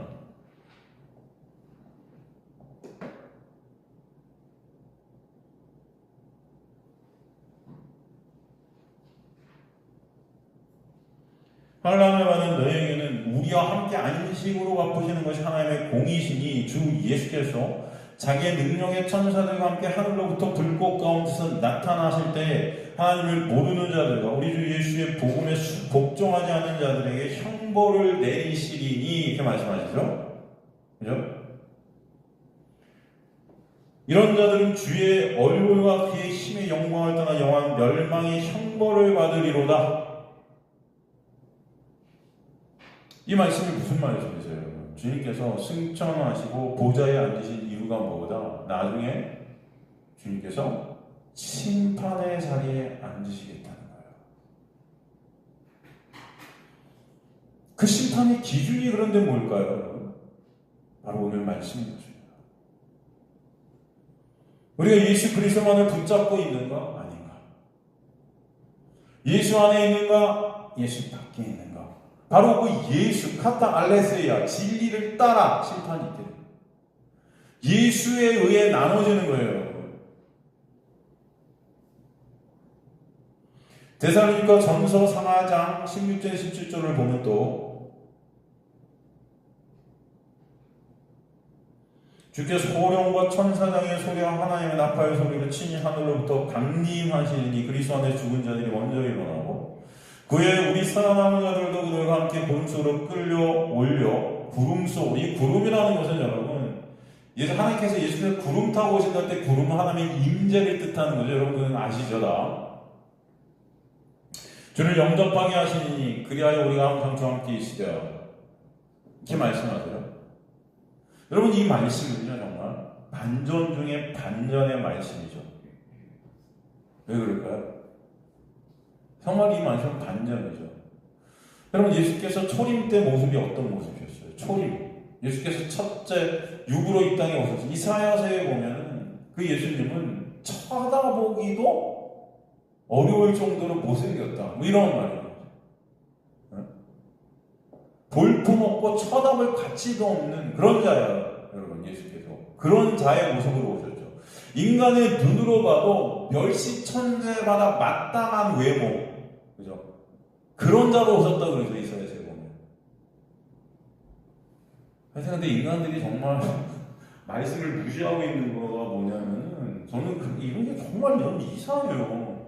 환난을 받는 너희에게는 우리와 함께 안식으로 갚으시는 것이 하나님의 공이시니 주 예수께서 자기의 능력의 천사들과 함께 하늘로부터 불꽃 가운데서 나타나실 때 하나님을 모르는 자들과 우리 주 예수의 복음에 복종하지 않는 자들에게 형벌을 내리시리니 이렇게 말씀하시죠. 그죠? 이런 자들은 주의 얼굴과 그의 힘의 영광을 떠나 영원 멸망의 형벌을 받으리로다. 이 말씀이 무슨 말씀이세요, 여러분? 주님께서 승천하시고 보좌에 앉으신 이유가 뭐보다 나중에 주님께서 심판의 자리에 앉으시겠다는 거예요. 그 심판의 기준이 그런데 뭘까요, 여러분? 바로 오늘 말씀인 것입니다. 우리가 예수 그리스도만을 붙잡고 있는가? 아닌가? 예수 안에 있는가? 예수 밖에 있는가? 바로 그 예수, 카타 알레스야, 진리를 따라 심판이 있게 됩니다. 예수에 의해 나눠지는 거예요. 데살로니가 전서 4장 16절 17절을 보면 또 주께서 소령과 천사장의 소리와 하나님의 나팔의 소리로 친히 하늘로부터 강림하시니 그리스도 안에 죽은 자들이 먼저 일어나고 그에 우리 살아남은 자들도 그들과 함께 구름속으로 끌려올려 구름속, 이 구름이라는 것은 여러분 하나님께서 예수께서 구름 타고 오신다 때 구름은 하나님의 임재를 뜻하는 거죠. 여러분은 아시죠 다? 주를 영접하게 하시니 그리하여 우리가 항상 주와 함께 있으려 이렇게 말씀하세요. 여러분 이 말씀은요 정말 반전 중에 반전의 말씀이죠. 왜 그럴까요? 정말 이 말씀은 반전이죠. 여러분 예수께서 초림 때 모습이 어떤 모습이었어요? 초림. 예수께서 첫째 육으로 이 땅에 오셨어요. 이사야서에 보면은 그 예수님은 쳐다보기도 어려울 정도로 못생겼다. 뭐 이런 말이에요. 볼품없고 쳐다볼 가치도 없는 그런 자예요. 여러분 예수께서. 그런 자의 모습으로 오셨죠. 인간의 눈으로 봐도 멸시천재마다 마땅한 외모. 그죠? 그런 자로 오셨다고 그러죠. 이사야서에 보면. 하여튼 근데 인간들이 정말 말씀을 무시하고 있는 거가 뭐냐면은 저는 이런 게 정말 너무 이상해요.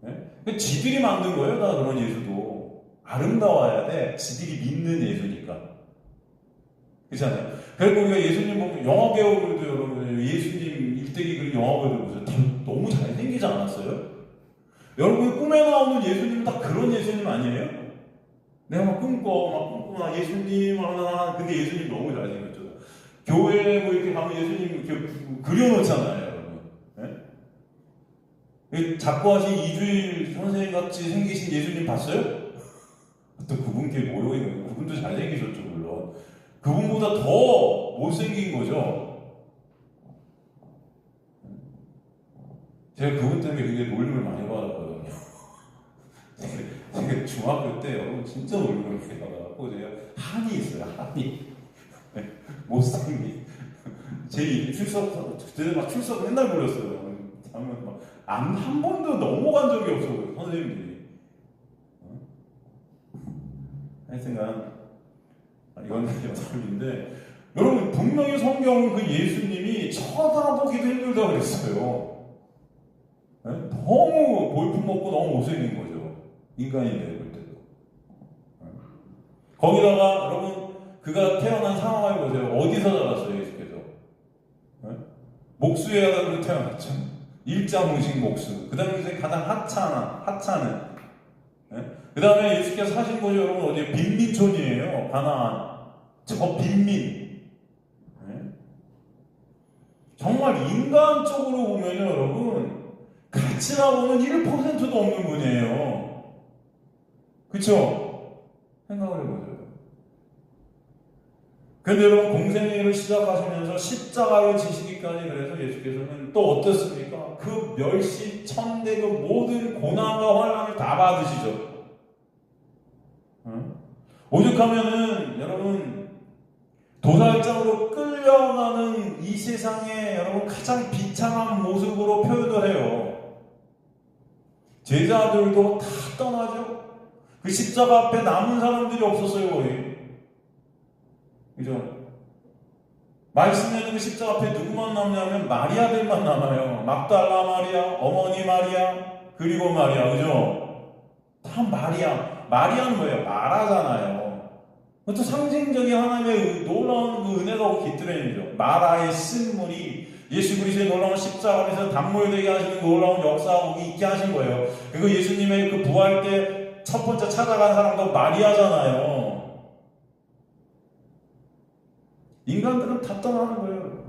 네? 지들이 만든 거예요, 다 그런 예수도. 아름다워야 돼. 지들이 믿는 예수니까. 그렇잖아요. 그리고 우리가 예수님 보면 영화 배우들도 여러분 예수님 일대기 그 영화 배우들 보세요. 다 너무 잘생기지 않았어요? 여러분 꿈에 나오는 예수님은 다 그런 예수님 아니에요? 내가 막 꿈꿔 막 예수님 하나 근데 예수님 너무 잘생겼죠. 교회 뭐 이렇게 가면 예수님 이렇게 그려놓잖아요, 여러분. 네? 작고하신 이주일 선생님 같이 생기신 예수님 봤어요? 또 그분께 모여있는 그분도 잘생기셨죠, 물론. 그분보다 더 못생긴 거죠. 제가 그분 때문에 굉장히 놀림을 많이 받았거든요. 제가 중학교 때 여러분 진짜 놀림을 많이 받아갖고 제가 한이 있어요, 한이. 못생긴. 제 이름 그때 막 출석 맨날 불렸어요. 한 번도 넘어간 적이 없어요, 선생님들이. 하여튼간 이건 여담인데 여러분 분명히 성경은 그 예수님이 쳐다보기도 힘들다고 그랬어요. 네? 너무 볼품없고 너무 못생긴 거죠. 인간인데 볼 때도. 네? 거기다가 여러분 그가 태어난 상황을 보세요. 어디서 자랐어요, 예수께서? 네? 목수에다가 태어났죠. 일자무식 목수. 그 당시에 가장 하찮은. 네? 그 다음에 예수께서 사신 곳이 여러분 어디에 빈민촌이에요. 가나안. 저 빈민. 네? 정말 인간적으로 보면요, 여러분 가치라고는 1%도 없는 분이에요. 그쵸? 생각을 해보세요. 근데 여러분 공생애를 시작하시면서 십자가를 지시기까지 그래서 예수께서는 또 어떻습니까? 그 멸시, 천대 그 모든 고난과 환난을 다 받으시죠. 오죽하면은 여러분 도살장으로 끌려가는 이 세상에 여러분 가장 비참한 모습으로 표현을 해요. 제자들도 다 떠나죠. 그 십자가 앞에 남은 사람들이 없었어요, 거의. 그죠? 말씀에는 그 십자가 앞에 누구만 남냐면 마리아들만 남아요. 막달라 마리아, 어머니 마리아, 그리고 마리아, 그죠? 다 마리아. 마리아는 뭐예요? 마라잖아요. 그것도 상징적인 하나님의 놀라운 그 은혜가 깃들어있죠. 마라의 쓴물이 예수 그리스도의 놀라운 십자가에서 단물되게 하시는 놀라운 역사가 있게 하신 거예요. 그리고 예수님의 그 부활 때 첫 번째 찾아간 사람도 마리아잖아요. 인간들은 다 떠나는 거예요.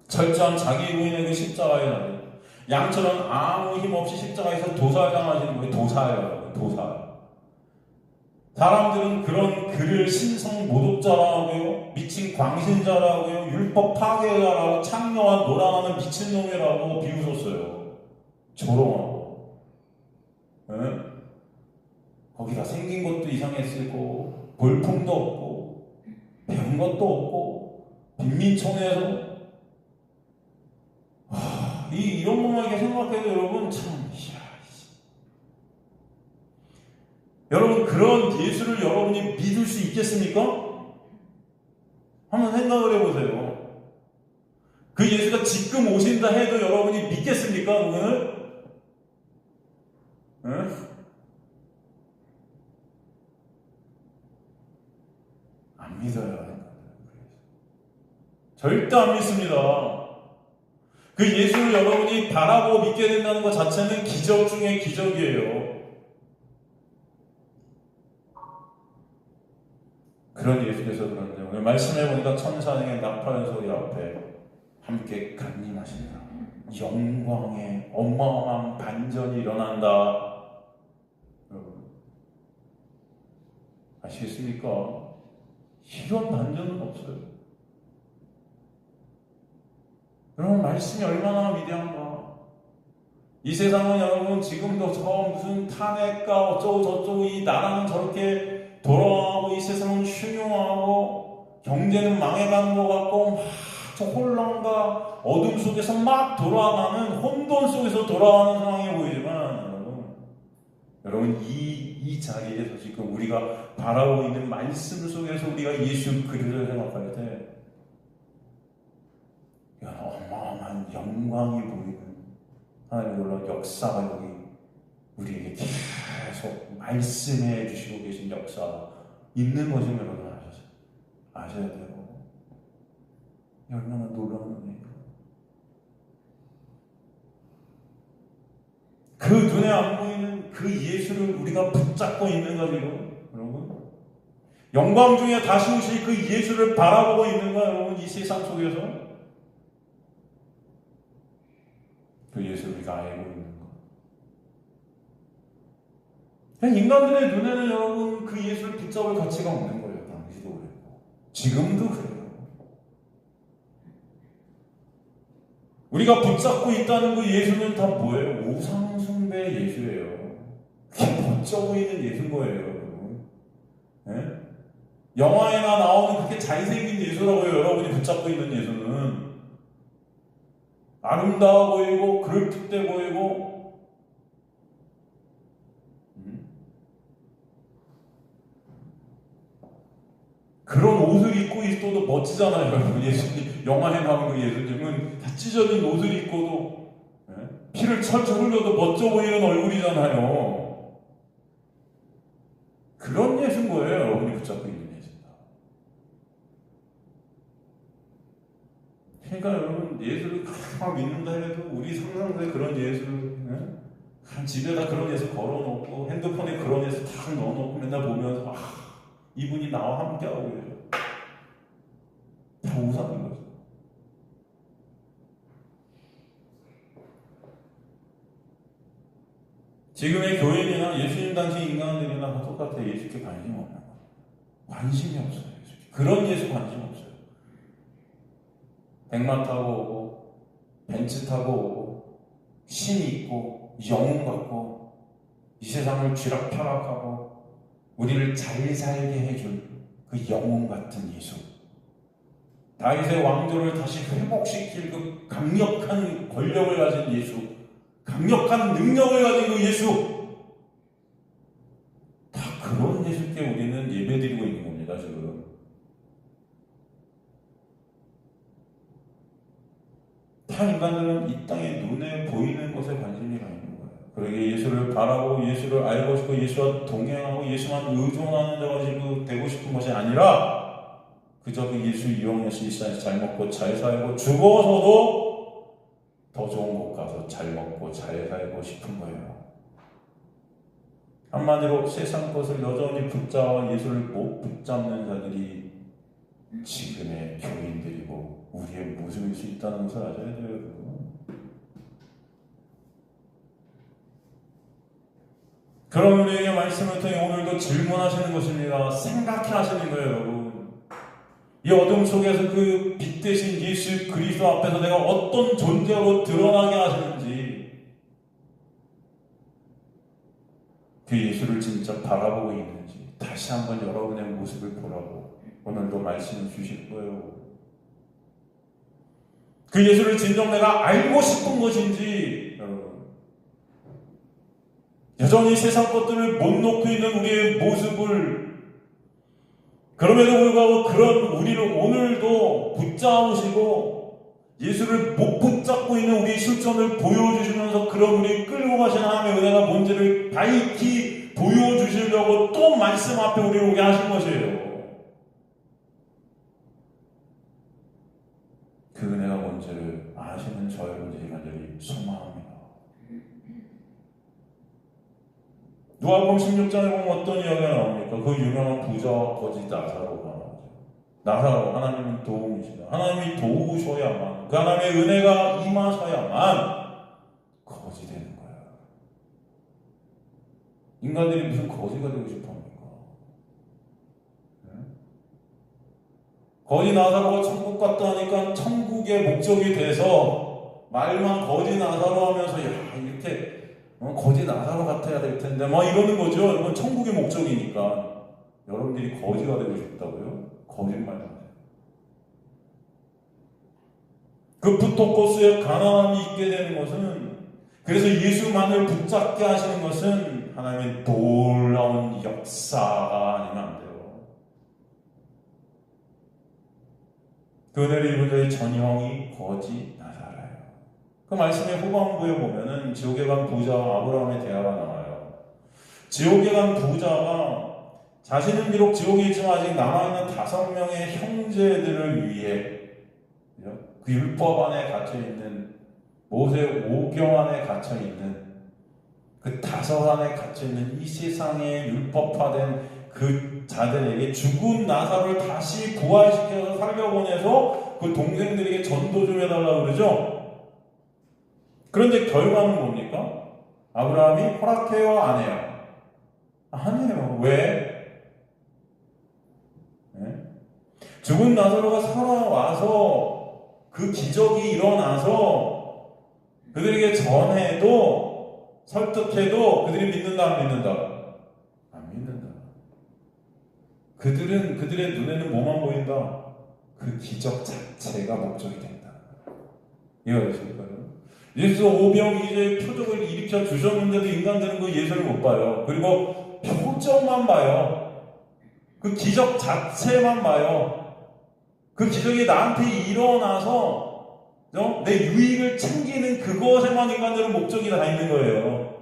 철저한 자기 부인의 그 십자가에 나요. 양처럼 아무 힘 없이 십자가에서 도살당하시는 거예요. 도사예요. 도사. 사람들은 그런 그를 신성 모독자라고 하고요. 미친 광신자라고 하고요. 율법 파괴자라고 창녀와 놀아나는 미친놈이라고 비웃었어요. 조롱하고. 네? 거기다 생긴 것도 이상했을 거고 볼품도 없고 배운 것도 없고 빈민촌에서 이런 것만 이렇게 생각해도 여러분 참 여러분 그런 예수를 여러분이 믿을 수 있겠습니까? 한번 생각을 해보세요. 그 예수가 지금 오신다 해도 여러분이 믿겠습니까? 오늘? 네? 안 믿어요. 절대 안 믿습니다. 그 예수를 여러분이 바라보고 믿게 된다는 것 자체는 기적 중에 기적이에요. 그런 예수께서 그런데 오늘 말씀해 보니까 천사의 나팔 소리 앞에 함께 간님하신다. 영광의 어마어마한 반전이 일어난다. 여러분 아시겠습니까? 이런 반전은 없어요. 여러분 말씀이 얼마나 위대한가. 이 세상은 여러분 지금도 저 무슨 탄핵과 어쩌고 저쩌고 이 나라는 저렇게 돌아가고 이 세상은 흉흉하고 경제는 망해가는 것 같고 막 저 혼란과 어둠 속에서 막 돌아가는 혼돈 속에서 돌아가는 상황이 보이지만 여러분 이 자리에서 지금 우리가 바라보고 있는 말씀 속에서 우리가 예수 그리스도를 생각할 때 어마어마한 영광이 보이는 하나님의 놀라운 역사가 여기 우리에게 계속 말씀해 주시고 계신 역사 있는 것을 여러분 아셨어요. 아셔야 돼요. 얼마나 놀라운 은혜예요. 그 눈에 안 보이는 그 예수를 우리가 붙잡고 있는 거죠, 여러분. 영광 중에 다시 오실 그 예수를 바라보고 있는 거예요, 여러분. 이 세상 속에서 그 예수를 우리가 알고 있는 거. 그냥 인간들의 눈에는 여러분 그 예수를 붙잡을 가치가 없는 거예요. 당시도 그랬고 지금도 그래요. 우리가 붙잡고 있다는 그 예수는 다 뭐예요? 우상숭배 예수예요. 그게 멋져 보이는 예수인 거예요, 여러분. 네? 영화에나 나오는 그렇게 잘생긴 예수라고요. 여러분이 붙잡고 있는 예수는 아름다워 보이고 그럴듯해 보이고 그런 옷을 입고 있어도 멋지잖아요, 여러분. 예수님 영화에 나오는 그 예수님은 다 찢어진 옷을 입고도 피를 철철 흘려도 멋져 보이는 얼굴이잖아요. 그런 예수인 거예요, 여러분이 붙잡고 있는 예수입니다. 그러니까 여러분 예수를 막 믿는다 해도 우리 상상대 그런 예수를 한 집에다 그런 예수 걸어놓고 핸드폰에 그런 예수 다 넣어놓고 맨날 보면서 이분이 나와 함께하고 계셔. 다 우상인 거죠. 지금의 교인이나 예수님 당시 인간들이나 다 똑같아요. 예수께 관심 없는 거예요. 관심이 없어요. 예수께. 그런 예수 관심 없어요. 백마 타고 오고 벤츠 타고 오고 신 있고 영웅 갖고 이 세상을 쥐락펴락하고 우리를 잘 살게 해줄 그 영웅 같은 예수, 다윗의 왕조를 다시 회복시킬 그 강력한 권력을 가진 예수, 강력한 능력을 가진 그 예수, 다 그런 예수께 우리는 예배드리고 있는 겁니다. 지금 다 인간들은 이 땅의 눈에 보이는 것에 관심이 가 있는 거예요. 그러기에 예수를 바라고 예수를 알고 싶고 예수와 동행하고 예수만 의존하는 자가 되고 싶은 것이 아니라 그저 그 예수 이용해서 이 세상에서 잘 먹고 잘 살고 죽어서도 더 좋은 곳 가서 잘 먹고 잘 살고 싶은 거예요. 한마디로 세상 것을 여전히 붙잡아 예수를 못 붙잡는 자들이 지금의 교인들이고 우리의 모습일 수 있다는 것을 아셔야 돼요. 그런 우리에게 말씀을 통해 오늘도 질문하시는 것입니다. 생각해 하시는 거예요, 여러분. 이 어둠 속에서 그 빛 대신 예수 그리스도 앞에서 내가 어떤 존재로 드러나게 하시는지, 그 예수를 진짜 바라보고 있는지 다시 한번 여러분의 모습을 보라고 오늘도 말씀을 주실 거예요. 그 예수를 진정 내가 알고 싶은 것인지, 여러분. 여전히 세상 것들을 못 놓고 있는 우리의 모습을, 그럼에도 불구하고 그런 우리를 오늘도 붙잡으시고 예수를 못 붙잡고 있는 우리 실존을 보여주시면서 그런 우리 끌고 가신 하나님의 은혜가 뭔지를 밝히 보여주시려고 또 말씀 앞에 우리를 오게 하신 것이에요. 그 은혜가 뭔지를 아시는 저 여러분들이 간절히 소망합니다. 누가복음 16장에 보면 어떤 이야기가 나옵니까? 그 유명한 부자와 거지 나사로가 나오죠. 나사로, 하나님은 도움이시다. 하나님이 도우셔야만, 그 하나님의 은혜가 임하셔야만 거지 되는 거야. 인간들이 무슨 거지가 되고 싶어 합니까? 거지 나사로가 천국 갔다 하니까 천국의 목적이 돼서 말만 거지 나사로 하면서 이렇게 거지 나사로 같아야 될 텐데 막 이러는 거죠. 여러분, 천국의 목적이니까. 여러분들이 거지가 되고 싶다고요? 거짓말 하세요. 그 푸토코스의 가난함이 있게 되는 것은, 그래서 예수만을 붙잡게 하시는 것은 하나님의 놀라운 역사가 아니면 안 돼요. 그 은혜를 입은 자의 전형이 거지 나사로예요. 그 말씀의 후반부에 보면은 지옥에 간 부자와 아브라함의 대화가 나와요. 지옥에 간 부자가 자신은 비록 지옥에 있지만 아직 남아있는 5명의 형제들을 위해 그 율법 안에 갇혀있는 모세 오경 안에 갇혀있는 그 다섯 안에 갇혀있는 이 세상에 율법화된 그 자들에게 죽은 나사로를 다시 부활시켜서 살려보내서 그 동생들에게 전도 좀 해달라고 그러죠. 그런데 결과는 뭡니까? 아브라함이 허락해요? 안 해요? 안 해요. 왜? 네? 죽은 나사로가 살아와서 그 기적이 일어나서 그들에게 전해도 설득해도 그들이 믿는다 안 믿는다? 안 믿는다. 그들의 눈에는 뭐만 보인다? 그 기적 자체가 목적이 된다. 이해하십니까? 예수 오병이의 표적을 일으켜 주셨는데도 인간들은 그 예수를 못 봐요. 그리고 표적만 봐요. 그 기적 자체만 봐요. 그 기적이 나한테 일어나서 내 유익을 챙기는 그것에만 인간들은 목적이 다 있는 거예요.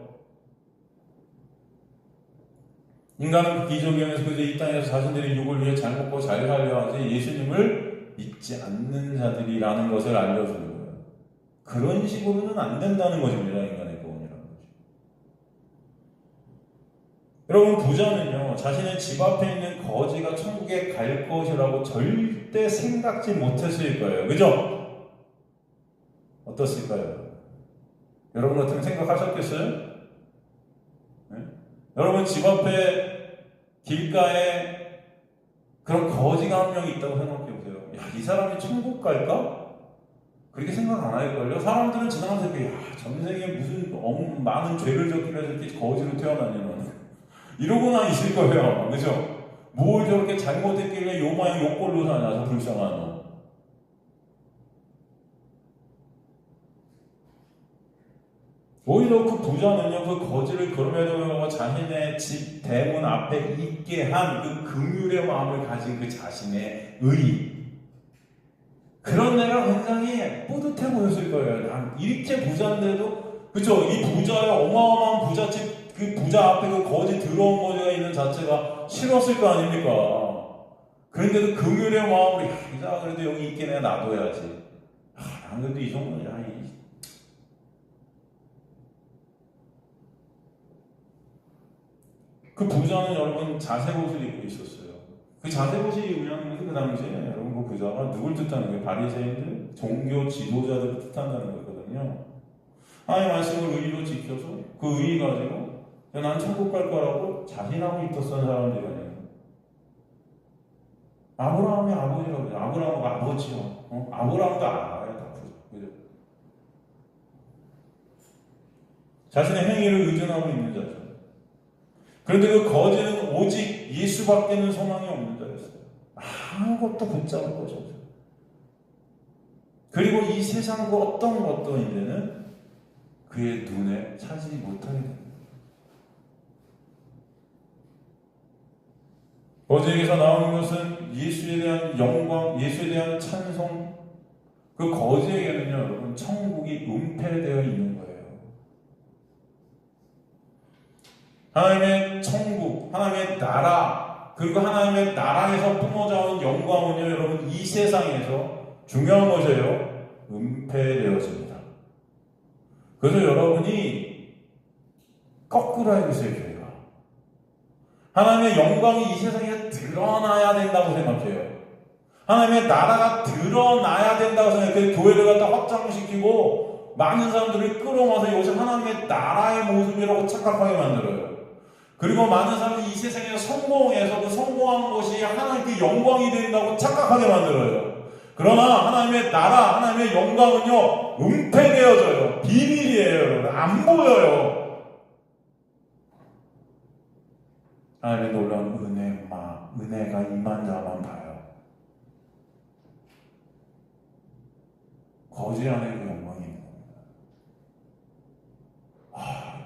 인간은 그 기적에서 그저 이 땅에서 자신들의 육을 위해 잘 먹고 잘 살려 하지 예수님을 믿지 않는 자들이라는 것을 알려주는 거예요. 그런 식으로는 안 된다는 것입니다. 인간의 구원이라는 것이. 여러분, 부자는요, 자신의 집 앞에 있는 거지가 천국에 갈 것이라고 절대 생각지 못했을 거예요. 그죠? 어떻을까요? 여러분 같으면 생각하셨겠어요? 네? 여러분 집 앞에 길가에 그런 거지가 한 명 있다고 생각해보세요. 야, 이 사람이 천국 갈까? 그렇게 생각 안 할걸요? 사람들은 지나가면서 야, 전생에 무슨 많은 죄를 졌길래 저렇게 거지로 태어났냐는 이러고나 있을 거예요. 그죠? 뭘 저렇게 잘못했길래 요 모양 요 꼴로 사냐, 저 불쌍한 놈. 오히려 그 부자는요, 그 거지를 걸음에도 자신의 집 대문 앞에 있게 한 그 긍휼의 마음을 가진 그 자신의 의. 그런 내가 굉장히 뿌듯해 보였을 거예요. 난 이렇게 부자인데도, 그쵸? 이 부자의 어마어마한 부잣집, 그 부자 앞에 그 거지 더러운 거지가 있는 자체가 싫었을 거 아닙니까? 그런데도 긍휼의 마음으로, 야, 이자 그래도 여기 있게 내가 놔둬야지. 난 그래도 이 정도는, 야, 그 부자는 여러분 자색옷을 입고 있었어요. 그 자색옷이 의미하는 것은 그 당시에 여러분 그 부자가 누굴 뜻하는 거예요? 바리새인들, 종교 지도자들을 뜻한다는 거거든요. 하나님의 말씀을 의로 지켜서 그 의 가지고 난 천국 갈 거라고 자신하고 있었던 사람들이 아니에요. 아브라함의 아버지라고 그래요. 아브라함과 아버지요. 아브라함도 알아요. 다 부자. 그죠? 자신의 행위를 의존하고 있는 자죠. 그런데 그 거지는 오직 예수밖에는 소망이 없는 자였어요. 아무것도 붙잡을 것이 없어요. 그리고 이 세상 그 어떤 것도 이제는 그의 눈에 차지 못하게 됩니다. 거지에게서 나오는 것은 예수에 대한 영광, 예수에 대한 찬송. 그 거지에게는요, 여러분, 천국이 은폐되어 있는 거예요. 하나님의 천국, 하나님의 나라, 그리고 하나님의 나라에서 뿜어져온 영광은요, 여러분, 이 세상에서 중요한 것이에요. 은폐되어집니다. 그래서 여러분이 거꾸로 알고 있어요, 교회가. 하나님의 영광이 이 세상에 드러나야 된다고 생각해요. 하나님의 나라가 드러나야 된다고 생각해요. 교회를 갖다 확장시키고 많은 사람들을 끌어모아서 이것이 하나님의 나라의 모습이라고 착각하게 만들어요. 그리고 많은 사람들이 이 세상에서 성공해서 그 성공한 것이 하나님께 영광이 된다고 착각하게 만들어요. 그러나 하나님의 나라, 하나님의 영광은요, 은폐되어져요. 비밀이에요, 여러분. 안 보여요. 하나님의 놀라운 은혜가 임한 자만 봐요. 거지 안에 그 영광이 있는 겁니다.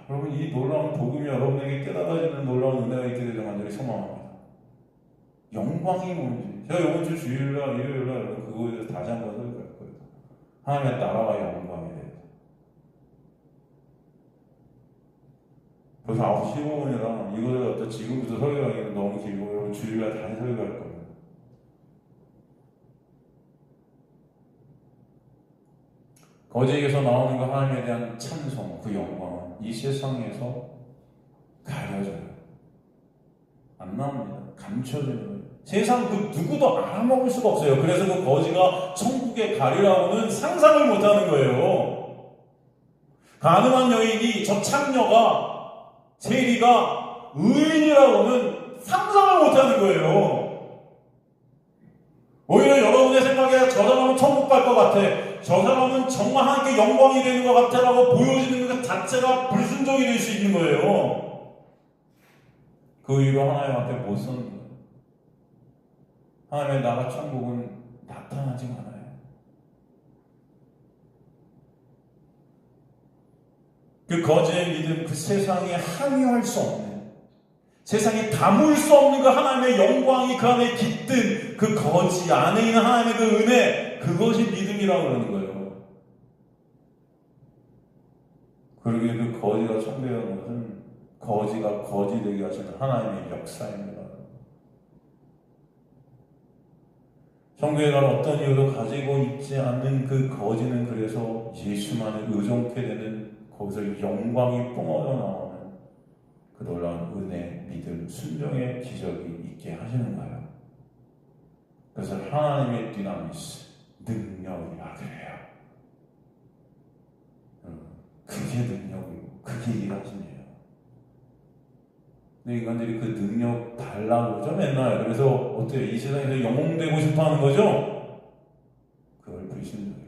여러분, 이 놀라운 복음이 여러분에게 깨닫아지는 놀라운 은혜가 있게 되길 간절히 소망합니다. 영광이 뭔지. 제가 이번 주 주일날, 일요일날 여러분 그거에 대해서 다시 한번 설교할 거예요. 하나님의 나라와 영광에 대해서. 벌써 9시 15분이라 이거를 갖다 지금부터 설교하기는 너무 길고 여러분 주일날 다시 설교할 거예요. 거지에게서 나오는 그 하나님에 대한 찬송, 그 영광은 이 세상에서 가려져요. 안 나옵니다. 감춰지는 거예요. 세상 그 누구도 알아먹을 수가 없어요. 그래서 그 거지가 천국에 가리라고는 상상을 못하는 거예요. 가늠한 여인이 저 창녀가 세리가 의인이라고는 상상을 못하는 거예요. 오히려 여러분의 생각에 저 사람은 천국 갈 것 같아, 저 사람은 정말 하나님께 영광이 되는 것 같아 라고 보여지는 것 자체가 불순종이 될 수 있는 거예요. 그 이유로 하나님 앞에 못 서는 거예요. 하나님의 나라 천국은 나타나지 않아요. 그 거지의 믿음, 그 세상에 함유할 수 없는, 세상에 담을 수 없는 그 하나님의 영광이 그 안에 깃든 그 거지 안에 있는 하나님의 그 은혜, 그것이 믿음이라고 그러는 거예요. 그러기에 그 거지가 숭배하는 것은 거지가 거지 되게 하시는 하나님의 역사입니다. 성교회가 어떤 이유도 가지고 있지 않는 그 거지는 그래서 예수만을 의존케 되는, 거기서 영광이 뿜어져 나오는 그 놀라운 은혜, 믿음, 순종의 기적이 있게 하시는 거예요. 그래서 하나님의 디나미스, 능력이라 그래요. 그게 능력이고 그게 일하심이에요. 근데 인간들이 그 능력 달라고 그러죠, 맨날. 그래서 어때요? 이 세상에서 영웅되고 싶어 하는 거죠? 그걸 불신종이에요.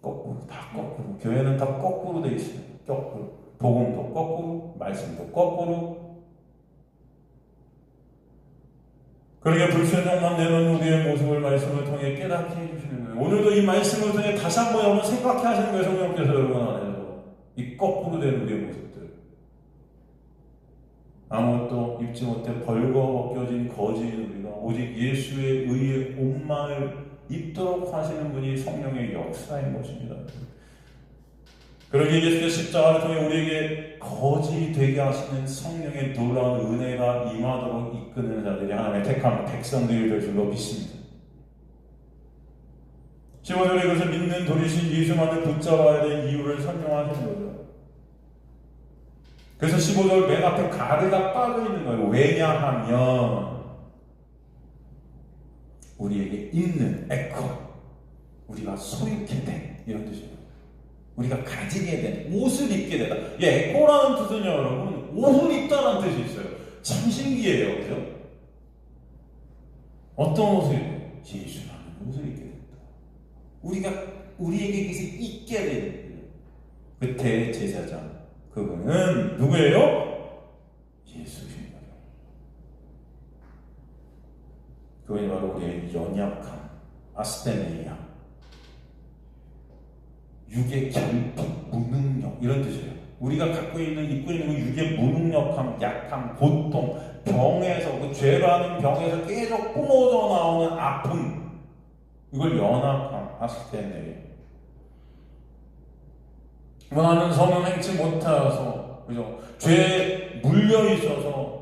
거꾸로, 다 거꾸로. 교회는 다 거꾸로 돼 있어요. 거꾸로. 복음도 거꾸로, 말씀도 거꾸로. 그러니까 불순종만 되는 우리의 모습을 말씀을 통해 깨닫게 해주시는 거예요. 오늘도 이 말씀을 통해 다시 한번 여러분 생각해 하시는 거예요. 성령께서 여러분 안에서. 이 거꾸로 된 우리의 모습들. 아무것도 입지 못해 벌거벗겨진 거지인 우리가 오직 예수의 의의 옷만을 입도록 하시는 분이 성령의 역사인 것입니다. 그러기에 예수의 십자가를 통해 우리에게 거지 되게 하시는 성령의 놀라운 은혜가 임하도록 이끄는 자들이 하나님의 택한 백성들이 될 줄로 믿습니다. 15절에 이것을 믿는 도리신 예수만을 붙잡아야 될 이유를 설명하시는 거죠. 그래서 15절 맨 앞에 가르가 빠져 있는 거예요. 왜냐하면 우리에게 있는 에코, 우리가 소유케 된, 이런 뜻이에요. 우리가 가지게 된, 옷을 입게 되다. 이 에코라는 뜻은요, 여러분, 옷을 입다라는 뜻이 있어요. 참 신기해요, 그죠? 어떤 옷을 입어요? 예수라는 옷을 입게 된다. 우리에게 그것이 있게 되는 거예요. 그 대제사장, 그분은 누구예요? 예수십니다. 그분이 바로 우리의 연약함, 아스테네이아, 육의 결핍, 무능력, 이런 뜻이에요. 우리가 입고 있는 그 육의 무능력함, 약함, 고통, 병에서, 그 죄라는 병에서 계속 뿜어져 나오는 아픔, 이걸 연약함, 아스테네이아. 원하는 성은 행치 못하여서, 그죠? 죄에 물려 있어서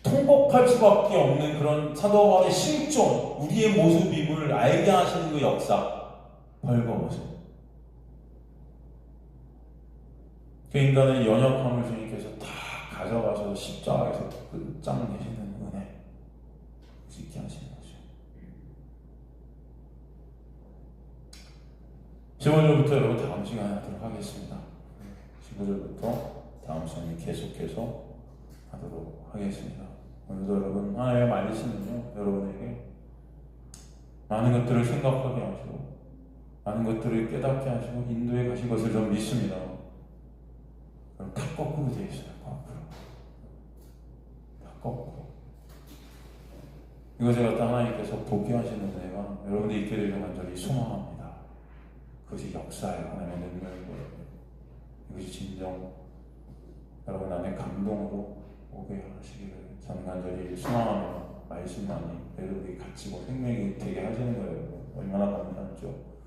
통곡할 수밖에 없는 그런 사도 바울의 실존, 우리의 모습임을 알게 하시는 그 역사, 벌거벗은. 그 인간의 연약함을 주님께서 다 가져가셔서 십자가에서 끝장내시는 은혜, 있게 하시는 거죠. 15절부터 여러분 다음 시간에 하도록 하겠습니다. 15절부터 다음 시간에 계속해서 하도록 하겠습니다. 오늘도 여러분 하나님의 말씀은요, 여러분에게 많은 것들을 생각하게 하시고 많은 것들을 깨닫게 하시고 인도해 가신 것을 좀 믿습니다. 그럼 다 거꾸로 되어 있어요. 거꾸로. 다 거꾸로. 이것을 갖다 하나님께서 보게 하시는 은혜가 여러분들이 있게 되길 간절히 소망합니다. 그것이 역사예요. 하나님의 능력이고요. 이것이 진정 여러분 안에 감동으로 오게 하시기를 저는 간절히 소망하며 말씀만이 여러분이 갇히고 생명이 되게 하시는 거예요. 얼마나 감사하죠.